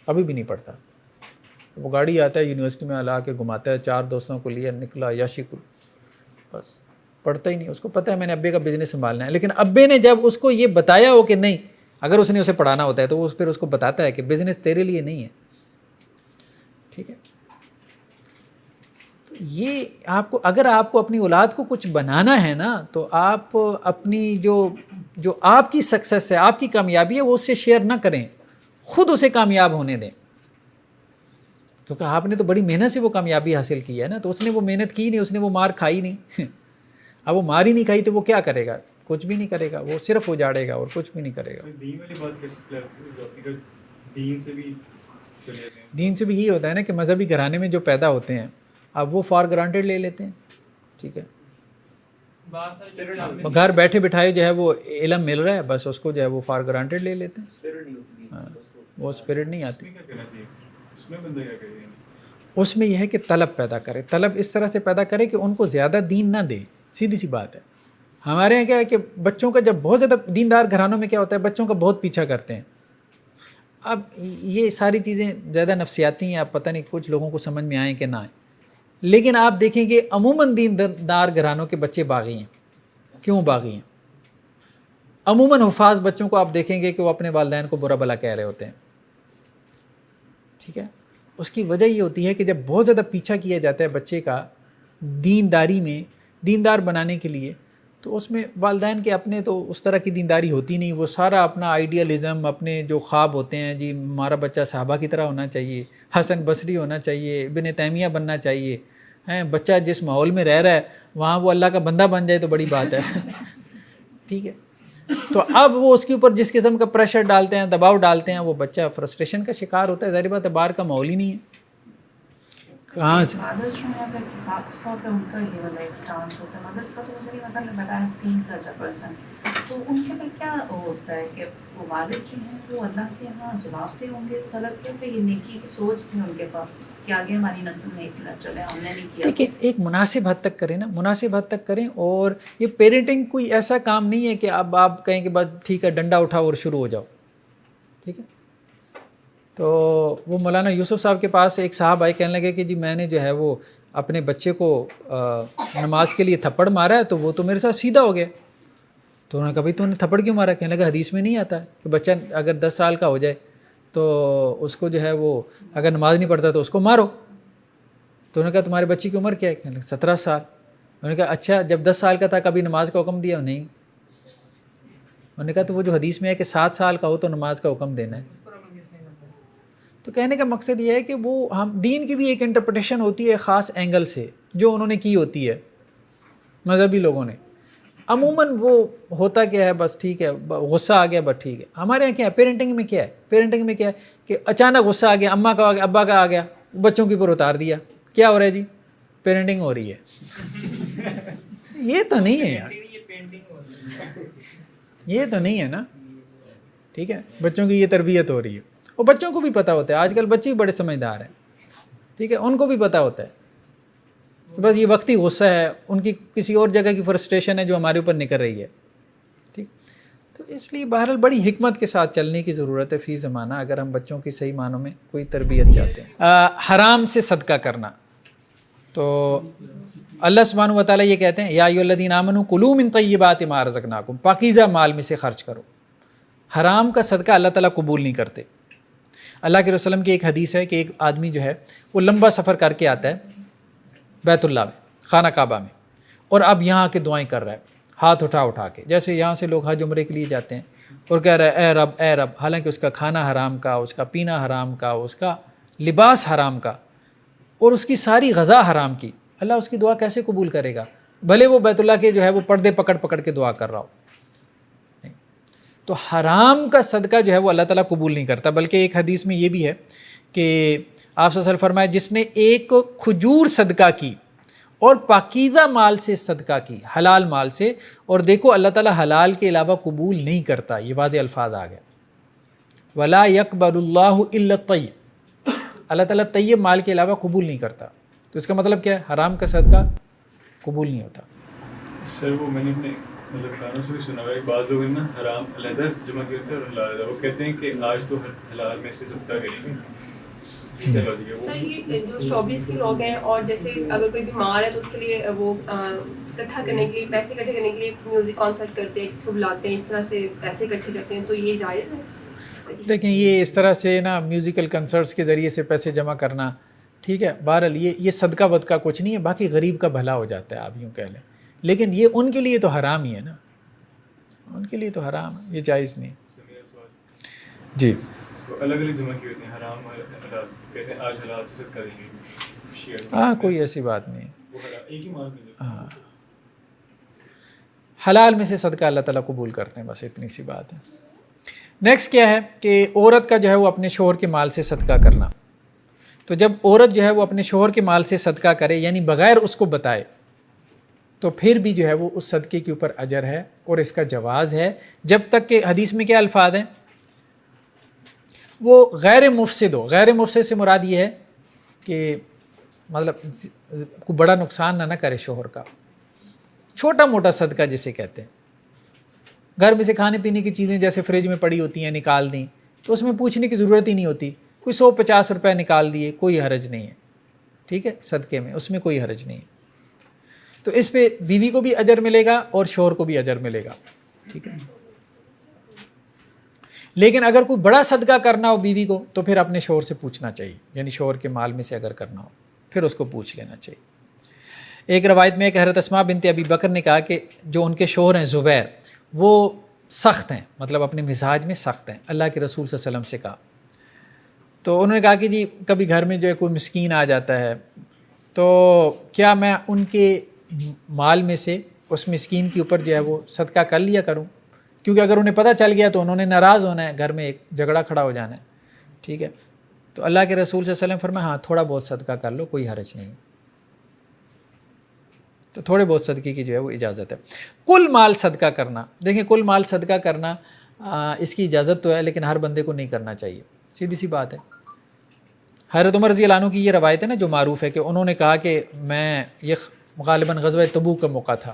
ابھی بھی نہیں پڑھتا. وہ گاڑی آتا ہے یونیورسٹی میں لا کے گھماتا ہے, 4 دوستوں کو لیا نکلا یاشی کو, بس پڑھتا ہی نہیں. اس کو پتہ ہے میں نے ابے کا بزنس سنبھالنا ہے. لیکن ابے نے جب اس کو یہ بتایا ہو کہ نہیں, اگر اس نے اسے پڑھانا ہوتا ہے تو وہ پھر اس کو بتاتا ہے کہ بزنس تیرے لیے نہیں ہے. ٹھیک ہے, تو یہ اگر آپ کو اپنی اولاد کو کچھ بنانا ہے نا, تو آپ اپنی جو آپ کی سکسیس ہے, آپ کی کامیابی ہے, وہ اس سے شیئر نہ کریں, خود اسے کامیاب ہونے دیں. کیونکہ آپ نے تو بڑی محنت سے وہ کامیابی حاصل کی ہے نا, تو اس نے وہ محنت کی نہیں, اس نے وہ مار کھائی نہیں. اب وہ مار ہی نہیں کھائی تو وہ کیا کرے گا, کچھ بھی نہیں کرے گا, وہ صرف اجاڑے گا اور کچھ بھی نہیں کرے گا. دین سے بھی یہی ہوتا ہے نا کہ مذہبی گھرانے میں جو پیدا ہوتے ہیں اب وہ فار گرانٹیڈ لے لیتے ہیں. ٹھیک ہے, گھر بیٹھے بٹھائے جو ہے وہ علم مل رہا ہے, بس اس کو جو ہے وہ فار گرانٹیڈ لے لیتے ہیں. ہاں, وہ اسپرٹ نہیں آتی. اس میں یہ ہے کہ طلب پیدا کرے, طلب اس طرح سے پیدا کرے کہ ان کو زیادہ دین نہ دے. سیدھی سی بات ہے. ہمارے یہاں کیا ہے کہ بچوں کا جب بہت زیادہ دیندار گھرانوں میں کیا ہوتا ہے, بچوں کا بہت پیچھا کرتے ہیں. اب یہ ساری چیزیں زیادہ نفسیاتی ہیں, اب پتہ نہیں کچھ لوگوں کو سمجھ میں آئیں کہ نہ آئیں. لیکن آپ دیکھیں کہ عموماً دیندار گھرانوں کے بچے باغی ہیں. کیوں باغی ہیں؟ عموماً حفاظ بچوں کو آپ دیکھیں گے کہ وہ اپنے والدین کو برا بھلا کہہ رہے ہوتے ہیں. ٹھیک ہے, اس کی وجہ یہ ہوتی ہے کہ جب بہت زیادہ پیچھا کیا جاتا ہے بچے کا دینداری میں, دیندار بنانے کے لیے, تو اس میں والدین کے اپنے تو اس طرح کی دینداری ہوتی نہیں. وہ سارا اپنا آئیڈیالزم, اپنے جو خواب ہوتے ہیں, جی ہمارا بچہ صحابہ کی طرح ہونا چاہیے, حسن بصری ہونا چاہیے, ابن تیمیہ بننا چاہیے. بچہ جس ماحول میں رہ رہا ہے وہاں وہ اللہ کا بندہ بن جائے تو بڑی بات ہے. ٹھیک ہے, تو اب وہ اس کے اوپر جس قسم کا پریشر ڈالتے ہیں, دباؤ ڈالتے ہیں, وہ بچہ فرسٹریشن کا شکار ہوتا ہے. ظاہر بات ہے باہر کا ماحول ہی نہیں ہے. کہاں سے مدرس جو ہیں خاص طور پہ ان کا یہ والا ایک سٹانس ہوتا ہے. مدرس کا تو مجھے نہیں پتا, but I have seen such a person. تو ان کے پر کیا ہوتا ہے کہ وہ والد جو ہیں وہ اللہ کے یہاں جواب دہ ہوں گے اس غلط کے, کہ یہ نیکی کی سوچ تھی ان کے پاس کہ آگے ہماری نسل نہیں چلے, ہم نے نہیں کیا. دیکھیں ایک مناسب حد تک کریں نا, مناسب حد تک کریں. اور یہ پیرنٹنگ کوئی ایسا کام نہیں ہے کہ اب آپ کہیں کہ بس ٹھیک ہے ڈنڈا اٹھاؤ اور شروع ہو جاؤ. ٹھیک ہے, تو وہ مولانا یوسف صاحب کے پاس ایک صاحب آئے، کہنے لگے کہ جی میں نے جو ہے وہ اپنے بچے کو نماز کے لیے تھپڑ مارا ہے تو وہ تو میرے ساتھ سیدھا ہو گیا. تو انہوں نے کہا بھائی تو نے تھپڑ کیوں مارا؟ کہنے لگا حدیث میں نہیں آتا کہ بچہ اگر 10 سال کا ہو جائے تو اس کو جو ہے وہ اگر نماز نہیں پڑھتا تو اس کو مارو. تو انہوں نے کہا تمہارے بچے کی عمر کیا ہے؟ کہنے لگا 17 سال. انہوں نے کہا اچھا جب 10 سال کا تھا کبھی نماز کا حکم دیا؟ نہیں. انہوں نے کہا تو وہ جو حدیث میں ہے کہ 7 سال کا ہو تو نماز کا حکم دینا ہے. تو کہنے کا مقصد یہ ہے کہ وہ ہم دین کی بھی ایک انٹرپریٹیشن ہوتی ہے خاص اینگل سے جو انہوں نے کی ہوتی ہے مذہبی لوگوں نے. عموماً وہ ہوتا کیا ہے بس ٹھیک ہے غصہ آ گیا بس ٹھیک ہے. ہمارے یہاں کیا ہے پیرنٹنگ میں کیا ہے؟ پیرنٹنگ میں کیا ہے کہ اچانک غصہ آ گیا، اماں کا آ گیا، ابا کا آ گیا، بچوں کے اوپر اتار دیا. کیا ہو رہا ہے جی؟ پیرنٹنگ ہو رہی ہے. یہ تو نہیں ہے یار، یہ تو نہیں ہے نا. ٹھیک ہے بچوں کی یہ تربیت ہو رہی ہے اور بچوں کو بھی پتہ ہوتا ہے. آج کل بچے بڑے سمجھدار ہیں. ٹھیک ہے ان کو بھی پتہ ہوتا ہے کہ بس یہ وقتی غصہ ہے، ان کی کسی اور جگہ کی فرسٹریشن ہے جو ہمارے اوپر نکل رہی ہے. ٹھیک تو اس لیے بہرحال بڑی حکمت کے ساتھ چلنے کی ضرورت ہے فی زمانہ اگر ہم بچوں کی صحیح معنوں میں کوئی تربیت چاہتے ہیں. حرام سے صدقہ کرنا، تو اللہ سبحانہ و تعالیٰ یہ کہتے ہیں یا ایھا الذین آمنوا کلوا من طیبات ما رزقناکم، پاکیزہ مال میں سے خرچ کرو. حرام کا صدقہ اللہ تعالیٰ قبول نہیں کرتے. اللہ کے رسول کی ایک حدیث ہے کہ ایک آدمی جو ہے وہ لمبا سفر کر کے آتا ہے بیت اللہ میں، خانہ کعبہ میں، اور اب یہاں کے دعائیں کر رہا ہے ہاتھ اٹھا کے، جیسے یہاں سے لوگ حج عمرے کے لیے جاتے ہیں اور کہہ رہا ہے اے رب، حالانکہ اس کا کھانا حرام کا، اس کا پینا حرام کا، اس کا لباس حرام کا اور اس کی ساری غذا حرام کی. اللہ اس کی دعا کیسے قبول کرے گا؟ بھلے وہ بیت اللہ کے جو ہے وہ پردے پکڑ کے دعا کر رہا ہو. تو حرام کا صدقہ جو ہے وہ اللہ تعالیٰ قبول نہیں کرتا. بلکہ ایک حدیث میں یہ بھی ہے کہ آپ صلی اللہ علیہ وسلم فرمایا جس نے ایک کھجور صدقہ کی اور پاکیزہ مال سے صدقہ کی، حلال مال سے، اور دیکھو اللہ تعالیٰ حلال کے علاوہ قبول نہیں کرتا. یہ واضح الفاظ آ گئے وَلَا يَقْبَلُ اللَّهُ إِلَّا الطَّيِّبَ، اللہ تعالیٰ طیب مال کے علاوہ قبول نہیں کرتا. تو اس کا مطلب کیا ہے؟ حرام کا صدقہ قبول نہیں ہوتا. سر وہ میں نے اپنے مطلب کانوں سے بھی سنا ہوا ہے بعض لوگ نا حرام علیحدہ جمع کرتے ہیں اور حلال علیحدہ. وہ کہتے ہیں کہ آج تو حلال میں سے صدقہ کریں گے. سر یہ جو شوبیز کے لوگ ہیں اور جیسے اگر کوئی بیمار ہے تو اس کے لیے وہ اکٹھا کرنے کے لیے پیسے اکٹھے کرنے کے لیے میوزک کانسرٹ کرتے ہیں، کسی کو بلاتے ہیں، اس طرح سے پیسے اکٹھے کرتے ہیں، تو یہ جائز ہے؟ دیکھیں یہ اس طرح سے نا میوزیکل کنسرٹس کے ذریعے سے پیسے جمع کرنا ٹھیک ہے، بہرحال یہ صدقہ ودقہ کچھ نہیں ہے. باقی غریب کا بھلا ہو جاتا ہے آپ یوں کہہ لیں، لیکن یہ ان کے لیے تو حرام ہی ہے نا، ان کے لیے تو حرام ہے، یہ جائز نہیں. جی الگ الگ جمع کی ہوتی ہیں حرام حلال، کہتے ہیں آج حلال سے صدقہ دیں گے. ہاں کوئی ایسی بات نہیں. ایک ہی مال میں ہاں حلال میں سے صدقہ اللہ تعالیٰ قبول کرتے ہیں، بس اتنی سی بات ہے. نیکسٹ کیا ہے کہ عورت کا جو ہے وہ اپنے شوہر کے مال سے صدقہ کرنا. تو جب عورت جو ہے وہ اپنے شوہر کے مال سے صدقہ کرے یعنی بغیر اس کو بتائے تو پھر بھی جو ہے وہ اس صدقے کے اوپر اجر ہے اور اس کا جواز ہے، جب تک کہ حدیث میں کیا الفاظ ہیں وہ غیر مفسد ہو. غیر مفسد سے مراد یہ ہے کہ مطلب کوئی بڑا نقصان نہ کرے شوہر کا. چھوٹا موٹا صدقہ جسے کہتے ہیں، گھر میں سے کھانے پینے کی چیزیں جیسے فریج میں پڑی ہوتی ہیں نکال دیں تو اس میں پوچھنے کی ضرورت ہی نہیں ہوتی. کوئی 150 روپے نکال دیے کوئی حرج نہیں ہے، ٹھیک ہے، صدقے میں اس میں کوئی حرج نہیں ہے. تو اس پہ بیوی کو بھی اجر ملے گا اور شوہر کو بھی اجر ملے گا، ٹھیک ہے. لیکن اگر کوئی بڑا صدقہ کرنا ہو بیوی کو تو پھر اپنے شوہر سے پوچھنا چاہیے، یعنی شوہر کے مال میں سے اگر کرنا ہو پھر اس کو پوچھ لینا چاہیے. ایک روایت میں ایک حضرت اسماء بنت ابی بکر نے کہا کہ جو ان کے شوہر ہیں زبیر وہ سخت ہیں، مطلب اپنے مزاج میں سخت ہیں. اللہ کے رسول صلی اللہ علیہ وسلم سے کہا تو انہوں نے کہا کہ جی کبھی گھر میں جو ہے کوئی مسکین آ جاتا ہے تو کیا میں ان کے مال میں سے اس مسکین کے اوپر جو ہے وہ صدقہ کر لیا کروں، کیونکہ اگر انہیں پتہ چل گیا تو انہوں نے ناراض ہونا ہے، گھر میں ایک جھگڑا کھڑا ہو جانا ہے، ٹھیک ہے. تو اللہ کے رسول صلی اللہ علیہ وسلم فرمایا ہاں تھوڑا بہت صدقہ کر لو کوئی حرج نہیں. تو تھوڑے بہت صدقے کی جو ہے وہ اجازت ہے. کل مال صدقہ کرنا، دیکھیں کل مال صدقہ کرنا اس کی اجازت تو ہے لیکن ہر بندے کو نہیں کرنا چاہیے، سیدھی سی بات ہے. حضرت عمر رضی اللہ عنہ کی یہ روایت ہے نا جو معروف ہے کہ انہوں نے کہا کہ میں یہ غالباً غزوہ تبوک کا موقع تھا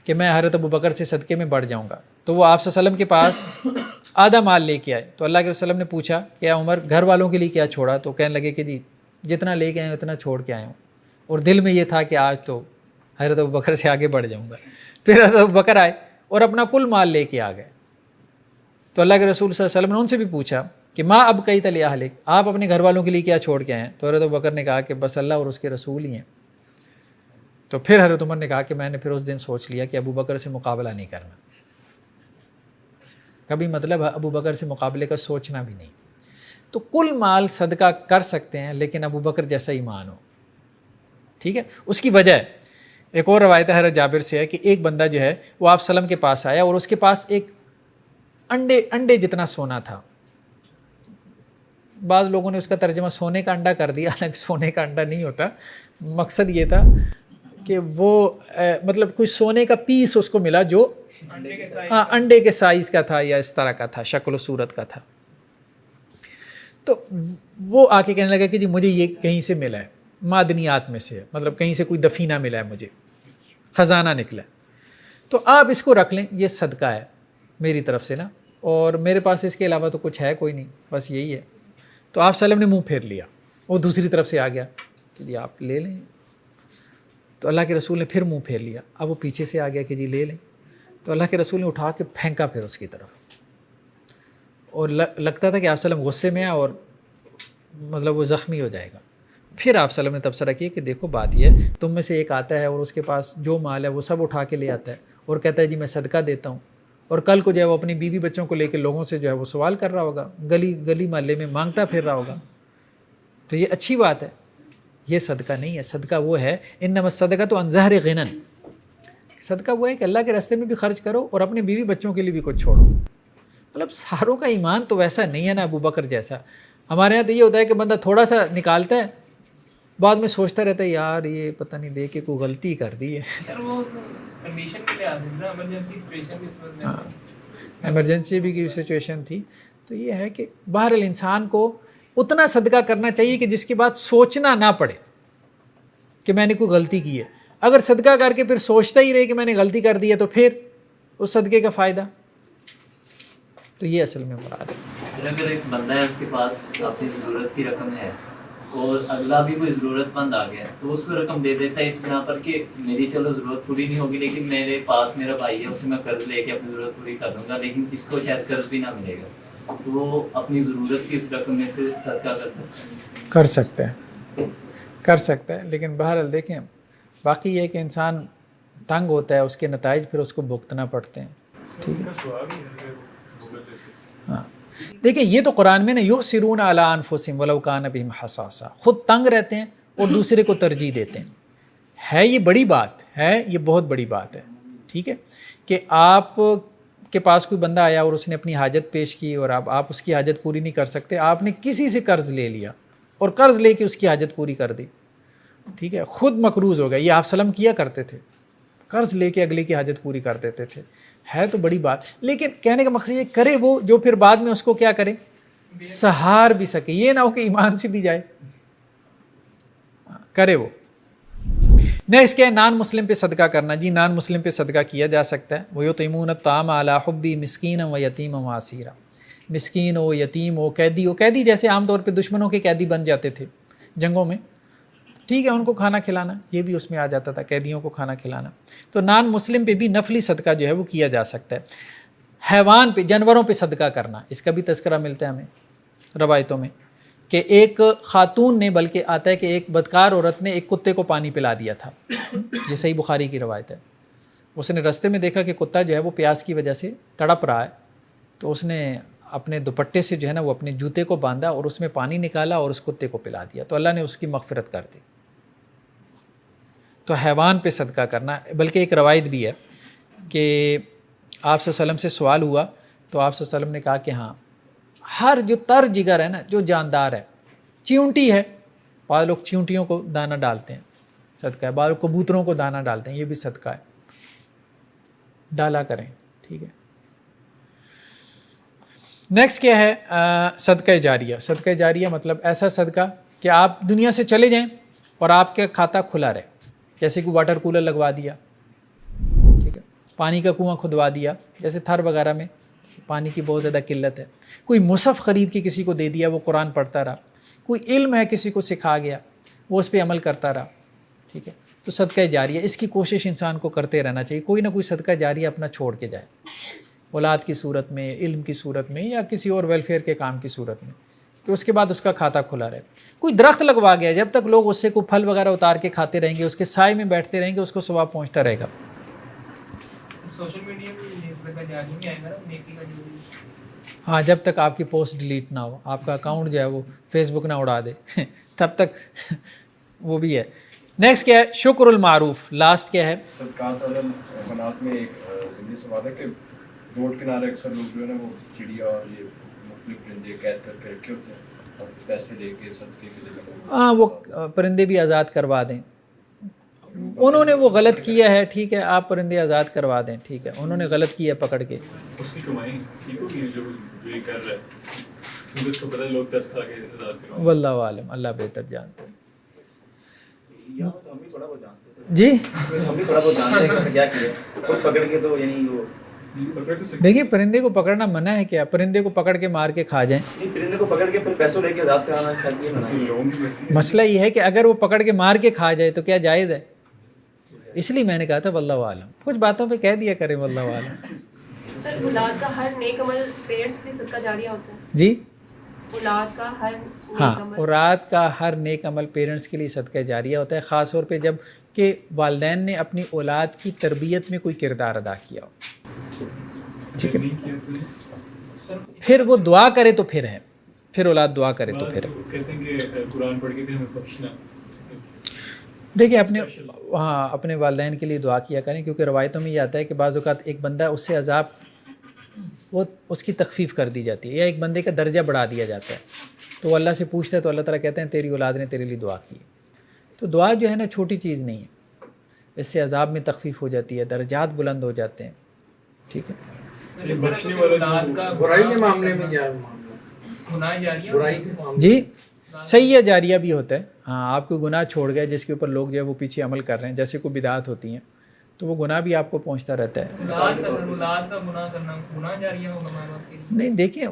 کہ میں حضرت ابو بکر سے صدقے میں بڑھ جاؤں گا. تو وہ آپ صلی اللہ علیہ وسلم کے پاس آدھا مال لے کے آئے. تو اللہ کے وسلم نے پوچھا کہ عمر گھر والوں کے لیے کیا چھوڑا؟ تو کہنے لگے کہ جی جتنا لے کے آئے اتنا چھوڑ کے آئے ہوں, اور دل میں یہ تھا کہ آج تو حضرت ابوبکر سے آگے بڑھ جاؤں گا. پھر حضرت ابوبکر آئے اور اپنا کل مال لے کے آ گئے. تو اللہ کے رسول صلی اللہ علیہ وسلم نے ان سے بھی پوچھا کہ ماں اب کئی تلِ اہلک, آپ اپنے گھر والوں کے لیے کیا چھوڑ کے آئے ہیں؟ تو حضرت ابوبکر نے کہا کہ بس اللہ اور اس کے رسول ہی ہیں. تو پھر حضرت عمر نے کہا کہ میں نے پھر اس دن سوچ لیا کہ ابوبکر سے مقابلہ نہیں کرنا, کبھی مطلب ابوبکر سے مقابلے کا سوچنا بھی نہیں. تو کل مال صدقہ کر سکتے ہیں لیکن ابوبکر جیسا ایمان ہو. ٹھیک ہے, اس کی وجہ ہے, ایک اور روایت حضرت جابر سے ہے کہ ایک بندہ جو ہے وہ آپ وسلم کے پاس آیا اور اس کے پاس ایک انڈے جتنا سونا تھا. بعض لوگوں نے اس کا ترجمہ سونے کا انڈا کر دیا, حالانکہ سونے کا انڈا نہیں ہوتا. مقصد یہ تھا کہ وہ مطلب کوئی سونے کا پیس اس کو ملا جو انڈے کے سائز کا تھا یا اس طرح کا تھا, شکل و صورت کا تھا. تو وہ آ کے کہنے لگا کہ جی مجھے یہ کہیں سے ملا ہے, معدنیات میں سے ہے, مطلب کہیں سے کوئی دفینہ ملا ہے, مجھے خزانہ نکلا ہے, تو آپ اس کو رکھ لیں, یہ صدقہ ہے میری طرف سے نا, اور میرے پاس اس کے علاوہ تو کچھ ہے کوئی نہیں, بس یہی ہے. تو آپ وسلم نے منہ پھیر لیا, وہ دوسری طرف سے آ گیا کہ جی آپ لے لیں. تو اللہ کے رسول نے پھر منہ پھیر لیا, اب وہ پیچھے سے آ گیا کہ جی لے لیں. تو اللہ کے رسول نے اٹھا کے پھینکا پھر اس کی طرف, اور لگتا تھا کہ آپ وسلم غصے میں آیا اور مطلب وہ زخمی ہو جائے گا. پھر آپ وسلم نے تبصرہ کیا کہ دیکھو بات یہ ہے, تم میں سے ایک آتا ہے اور اس کے پاس جو مال ہے وہ سب اٹھا کے لے آتا ہے اور کہتا ہے جی میں صدقہ دیتا ہوں, اور کل کو جو ہے وہ اپنی بیوی بچوں کو لے کے لوگوں سے جو ہے وہ سوال کر رہا ہوگا, گلی محلے میں مانگتا پھر رہا ہوگا. تو یہ اچھی بات ہے, یہ صدقہ نہیں ہے. صدقہ وہ ہے انما الصدقۃ عن ظہر غنی, صدقہ وہ ہے کہ اللہ کے راستے میں بھی خرچ کرو اور اپنے بیوی بچوں کے لیے بھی کچھ چھوڑو. مطلب ساروں کا ایمان تو ویسا نہیں ہے نا ابوبکر جیسا. ہمارے یہاں تو یہ ہوتا ہے کہ بندہ تھوڑا سا نکالتا ہے, بعد میں سوچتا رہتا ہے یار یہ پتہ نہیں دے کے کوئی غلطی کر دی ہے. ایمرجنسی بھی کی سچویشن تھی. تو یہ ہے کہ بہرحال انسان کو اتنا صدقہ کرنا چاہیے کہ جس کے بعد سوچنا نہ پڑے کہ میں نے کوئی غلطی کی ہے. اگر صدقہ کر کے پھر سوچتا ہی رہے کہ میں نے غلطی کر دی ہے تو پھر اس صدقے کا فائدہ. تو یہ اصل میں مراد ہے. اگر ایک بندہ ہے اس کے پاس اپنی ضرورت کی رقم ہے اور اگلا بھی کوئی ضرورت مند آ گیا تو اس کو رقم دے دیتا ہے اس بنا پر کہ میری چلو ضرورت پوری نہیں ہوگی لیکن میرے پاس میرا بھائی ہے اس سے میں قرض لے کے اپنی ضرورت پوری کر دوں گا, لیکن اس کو شاید قرض بھی نہ ملے گا, تو وہ اپنی ضرورت کی اس رقم میں سے صدقہ کر سکتا ہے. لیکن بہرحال دیکھیں باقی یہ کہ انسان تنگ ہوتا ہے, اس کے نتائج پھر اس کو بھگتنا پڑتے ہیں. ٹھیک ہے, ہاں دیکھیں یہ تو قرآن میں نا یؤثرون علی انفسہم ولو کان بہم خصاصہ, خود تنگ رہتے ہیں اور دوسرے کو ترجیح دیتے ہیں. ہے یہ بڑی بات ہے, یہ بہت بڑی بات ہے. ٹھیک ہے کہ آپ کے پاس کوئی بندہ آیا اور اس نے اپنی حاجت پیش کی اور آپ اس کی حاجت پوری نہیں کر سکتے, آپ نے کسی سے قرض لے لیا اور قرض لے کے اس کی حاجت پوری کر دی. ٹھیک ہے, خود مقروض ہو گیا. یہ آپ سلم کیا کرتے تھے, قرض لے کے اگلے کی حاجت پوری کر دیتے تھے. ہے تو بڑی بات, لیکن کہنے کا مقصد یہ کرے وہ جو پھر بعد میں اس کو کیا کرے, سہار بھی سکے. یہ نہ ہو کہ ایمان سے بھی جائے, کرے وہ. نیکسٹ کیا ہے, نان مسلم پہ صدقہ کرنا. جی نان مسلم پہ صدقہ کیا جا سکتا ہے. وَيُطْعِمُونَ الطَّعَامَ عَلَىٰ حُبِّهِ مِسْكِينًا وَيَتِيمًا وَأَسِيرًا. مسکین ہو, یتیم ہو, قیدی ہو. قیدی جیسے عام طور پہ دشمنوں کے قیدی بن جاتے تھے جنگوں میں, ٹھیک ہے, ان کو کھانا کھلانا یہ بھی اس میں آ جاتا تھا, قیدیوں کو کھانا کھلانا. تو نان مسلم پہ بھی نفلی صدقہ جو ہے وہ کیا جا سکتا ہے. حیوان پہ, جانوروں پہ صدقہ کرنا, اس کا بھی تذکرہ ملتا ہے ہمیں روایتوں میں کہ ایک خاتون نے, بلکہ آتا ہے کہ ایک بدکار عورت نے ایک کتے کو پانی پلا دیا تھا. یہ صحیح بخاری کی روایت ہے. اس نے رستے میں دیکھا کہ کتا جو ہے وہ پیاس کی وجہ سے تڑپ رہا ہے, تو اس نے اپنے دوپٹے سے جو ہے نا وہ اپنے جوتے کو باندھا اور اس میں پانی نکالا اور اس کتے کو پلا دیا, تو اللہ نے اس کی مغفرت کر دی. تو حیوان پہ صدقہ کرنا. بلکہ ایک روایت بھی ہے کہ آپ صلی اللہ علیہ وسلم سے سوال ہوا تو آپ صلی اللہ علیہ وسلم نے کہا کہ ہاں, ہر جو تر جگر ہے نا, جو جاندار ہے, چیونٹی ہے, بعض لوگ چیونٹیوں کو دانہ ڈالتے ہیں, صدقہ ہے. بعض لوگ کبوتروں کو دانہ ڈالتے ہیں, یہ بھی صدقہ ہے, ڈالا کریں. ٹھیک ہے. نیکسٹ کیا ہے, صدقہ جاریہ. صدقہ جاریہ مطلب ایسا صدقہ کہ آپ دنیا سے چلے جائیں اور آپ کا کھاتہ کھلا رہے. جیسے کہ واٹر کولر لگوا دیا, ٹھیک ہے, پانی کا کنواں کھدوا دیا, جیسے تھر وغیرہ میں پانی کی بہت زیادہ قلت ہے. کوئی مصحف خرید کے کسی کو دے دیا, وہ قرآن پڑھتا رہا. کوئی علم ہے کسی کو سکھا گیا, وہ اس پہ عمل کرتا رہا. ٹھیک ہے, تو صدقہ جاریہ اس کی کوشش انسان کو کرتے رہنا چاہیے. کوئی نہ کوئی صدقہ جاریہ اپنا چھوڑ کے جائے, اولاد کی صورت میں, علم کی صورت میں, یا کسی اور ویلفیئر کے کام کی صورت میں, کہ اس کے بعد اس کا کھاتہ کھلا رہے. کوئی درخت لگوا گیا, جب تک لوگ اس سے کوئی پھل وغیرہ اتار کے کھاتے رہیں گے, اس کے سائے میں بیٹھتے رہیں گے, اس کو ثواب پہنچتا رہے گا. سوشل میڈیا میں جاری نہیں آئے گا نیکی کا جو. ہاں, جب تک آپ کی پوسٹ ڈیلیٹ نہ ہو, آپ کا اکاؤنٹ جو ہے وہ فیس بک نہ اڑا دے, تب تک وہ بھی ہے. نیکسٹ کیا ہے؟ شکر المعروف. لاسٹ کیا ہے؟ صدقات اور منات میں ایک ضمنی سوال ہے کہ روڈ کنارے اکثر لوگ جو ہے نا وہ چڑیا اور یہ مختلف پرندے قید کر کے رکھے ہوتے ہیں اور پیسے دے کے صدقے کی جگہ. ہاں, وہ پرندے بھی آزاد کروا دیں. انہوں نے وہ غلط کیا ہے, ٹھیک ہے, آپ پرندے آزاد کروا دیں, ٹھیک ہے, انہوں نے غلط کیا پکڑ کے. اس کی کمائی ٹھیک ہوگی جو یہ کر رہا ہے, کیونکہ اس کو پتہ ہے لوگ ترس کھا کے آزاد کروا. واللہ عالم, اللہ بہتر جانتے ہیں. جی ہم بھی تھوڑا بہت جانتے ہیں کہ کیا کیا کوئی پکڑ کے تو یعنی وہ دیکھیے, پرندے کو پکڑنا منع ہے کیا؟ پرندے کو پکڑ کے مار کے کھا جائیں. نہیں, پرندے کو پکڑ کے پھر پیسوں لے کے آزاد کرانا شاید یہ منع ہے. مسئلہ یہ ہے کہ اگر وہ پکڑ کے مار کے کھا جائے تو کیا جائز ہے؟ اس لیے میں نے کہا تھا واللہ عالم. کچھ باتوں پہ کہہ دیا کریں واللہ عالم. سر, اولاد کا ہر نیک عمل پیرنٹس کے صدقہ جاریہ ہوتا ہے. جی, اولاد کا ہر نیک ہاں, عمل, اولاد کا ہر نیک عمل پیرنٹس کے لیے صدقہ جاریہ ہوتا ہے, خاص طور پہ جب کہ والدین نے اپنی اولاد کی تربیت میں کوئی کردار ادا کیا ہو. ٹھیک ہے, پھر وہ دعا کرے تو پھر ہے, پھر اولاد دعا کرے تو پھر ہے. کہتے ہیں کہ قرآن پڑھ کے پھر ہمیں بخشنا. دیکھیے, اپنے والدین کے لیے دعا کیا کریں, کیونکہ روایتوں میں یہ آتا ہے کہ بعض اوقات ایک بندہ اس سے عذاب وہ اس کی تخفیف کر دی جاتی ہے, یا ایک بندے کا درجہ بڑھا دیا جاتا ہے, تو وہ اللہ سے پوچھتا ہے تو اللہ تعالیٰ کہتے ہیں تیری اولاد نے تیرے لیے دعا کی. تو دعا جو ہے نا چھوٹی چیز نہیں ہے, اس سے عذاب میں تخفیف ہو جاتی ہے, درجات بلند ہو جاتے ہیں. ٹھیک ہے, برائی کے معاملے میں کیا گناہ جاریہ برائی کے معاملے جی, سیئہ جاریہ بھی ہوتا ہے. ہاں, آپ کو گناہ چھوڑ گئے جس کے اوپر لوگ جو ہے وہ پیچھے عمل کر رہے ہیں, جیسے کوئی بدعات ہوتی ہیں, تو وہ گناہ بھی آپ کو پہنچتا رہتا ہے. اولاد کا گناہ کرنا گناہ جاریہ ہوگا ہمارے باپ کے لیے. نہیں, دیکھیں,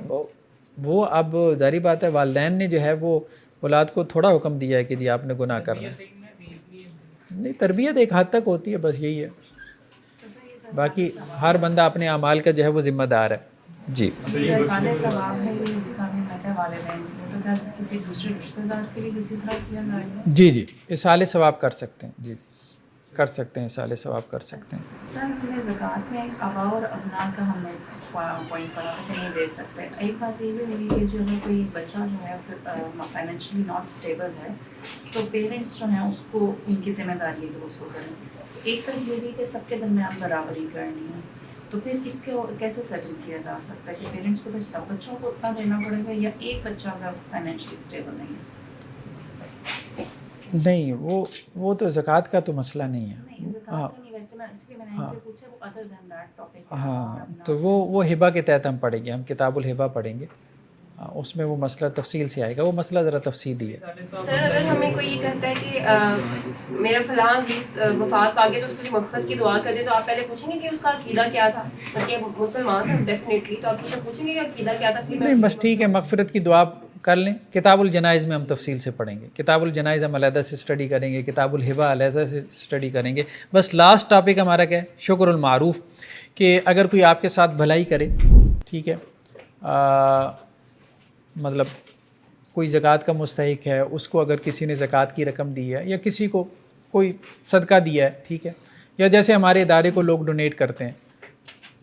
وہ اب ظاہری بات ہے, والدین نے جو ہے وہ اولاد کو تھوڑا حکم دیا ہے کہ جی آپ نے گناہ کرنا ہے. نہیں, تربیت ایک حد تک ہوتی ہے, بس یہی ہے. باقی ہر بندہ اپنے اعمال کا جو ہے وہ ذمہ دار ہے. جی, سارے ثواب ہے یہ جسمانی مدد والدین کے, تو کسی دوسرے رشتہ دار کے لیے کسی طرح کیا جائے گا؟ جی جی, اصال ثواب کر سکتے ہیں. جی, کر سکتے ہیں, اصال ثواب کر سکتے ہیں. سر, ہمیں زکوٰۃ میں آبا اور ابناء کا ہم نے پوائنٹ پڑا کہ نہیں دے سکتے. ایک بات یہ بھی ہوئی کہ جو ہے کوئی بچہ جو ہے فائنینشلی ناٹ اسٹیبل ہے, تو پیرنٹس جو ہیں اس کو ان کی ذمہ داری ہے کہ اس کو کریں. ایک طرف یہ بھی کہ سب کے درمیان برابری کرنی ہے, تو پھر اس کے کیسے سیٹل کیا جا سکتا ہے کہ پیرنٹس کو پھر سب بچوں کو اتنا دینا پڑے گا, یا ایک بچہ اگر فائنینشلی اسٹیبل نہیں ہے؟ نہیں, وہ تو زکوٰۃ کا تو مسئلہ نہیں ہے. ہاں, تو وہ ہبہ کے تحت ہم پڑھیں گے, ہم کتاب الہبہ پڑھیں گے, اس میں وہ مسئلہ تفصیل سے آئے گا. وہ مسئلہ ذرا تفصیلی ہے. سر, اگر ہمیں کوئی یہ کہتا ہے کہ میرا فلاں عزیز وفات پا گیا تو اس کی مغفرت کی دعا کر دے, تو آپ پہلے پوچھیں گے کہ اس کا عقیدہ کیا تھا؟ کہ مسلمان ہے ڈیفینیٹلی, تو آپ اسے پوچھیں گے کہ عقیدہ کیا تھا؟ نہیں, بس ٹھیک ہے, مغفرت کی دعا کر لیں. کتاب الجنائز میں ہم تفصیل سے پڑھیں گے, کتاب الجنائز ہم علیحدہ سے اسٹڈی کریں گے, کتاب الہبہ علیحدہ سے اسٹڈی کریں گے. بس لاسٹ ٹاپک ہمارا کیا ہے؟ شکر المعروف. کہ اگر کوئی آپ کے ساتھ بھلائی کرے, ٹھیک ہے, مطلب کوئی زکوٰۃ کا مستحق ہے, اس کو اگر کسی نے زکوٰۃ کی رقم دی ہے, یا کسی کو کوئی صدقہ دیا ہے, ٹھیک ہے, یا جیسے ہمارے ادارے کو لوگ ڈونیٹ کرتے ہیں,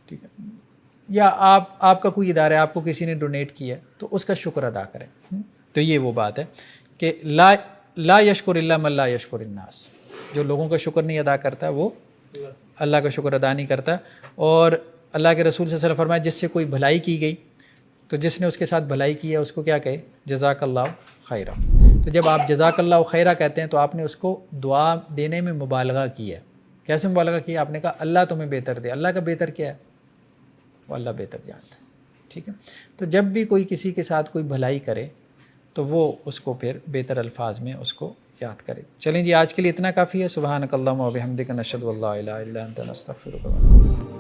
ٹھیک ہے, یا آپ کا کوئی ادارہ ہے, آپ کو کسی نے ڈونیٹ کیا ہے, تو اس کا شکر ادا کریں. تو یہ وہ بات ہے کہ لا یشکر الا من لا یشکر الناس. جو لوگوں کا شکر نہیں ادا کرتا وہ اللہ کا شکر ادا نہیں کرتا. اور اللہ کے رسول صلی اللہ علیہ وسلم فرمایا, جس سے کوئی بھلائی کی گئی تو جس نے اس کے ساتھ بھلائی کی ہے اس کو کیا کہے؟ جزاک اللہ خیرہ. تو جب آپ جزاک اللہ خیرہ کہتے ہیں تو آپ نے اس کو دعا دینے میں مبالغہ کی ہے. کیسے مبالغہ کیا؟ آپ نے کہا اللہ تمہیں بہتر دے. اللہ کا بہتر کیا ہے؟ وہ اللہ بہتر جانتا ہے. ٹھیک ہے, تو جب بھی کوئی کسی کے ساتھ کوئی بھلائی کرے تو وہ اس کو پھر بہتر الفاظ میں اس کو یاد کرے. چلیں جی, آج کے لیے اتنا کافی ہے. سبحانک اللہم و بحمدک نشہد ان لا الہ الا انت نستغفرک.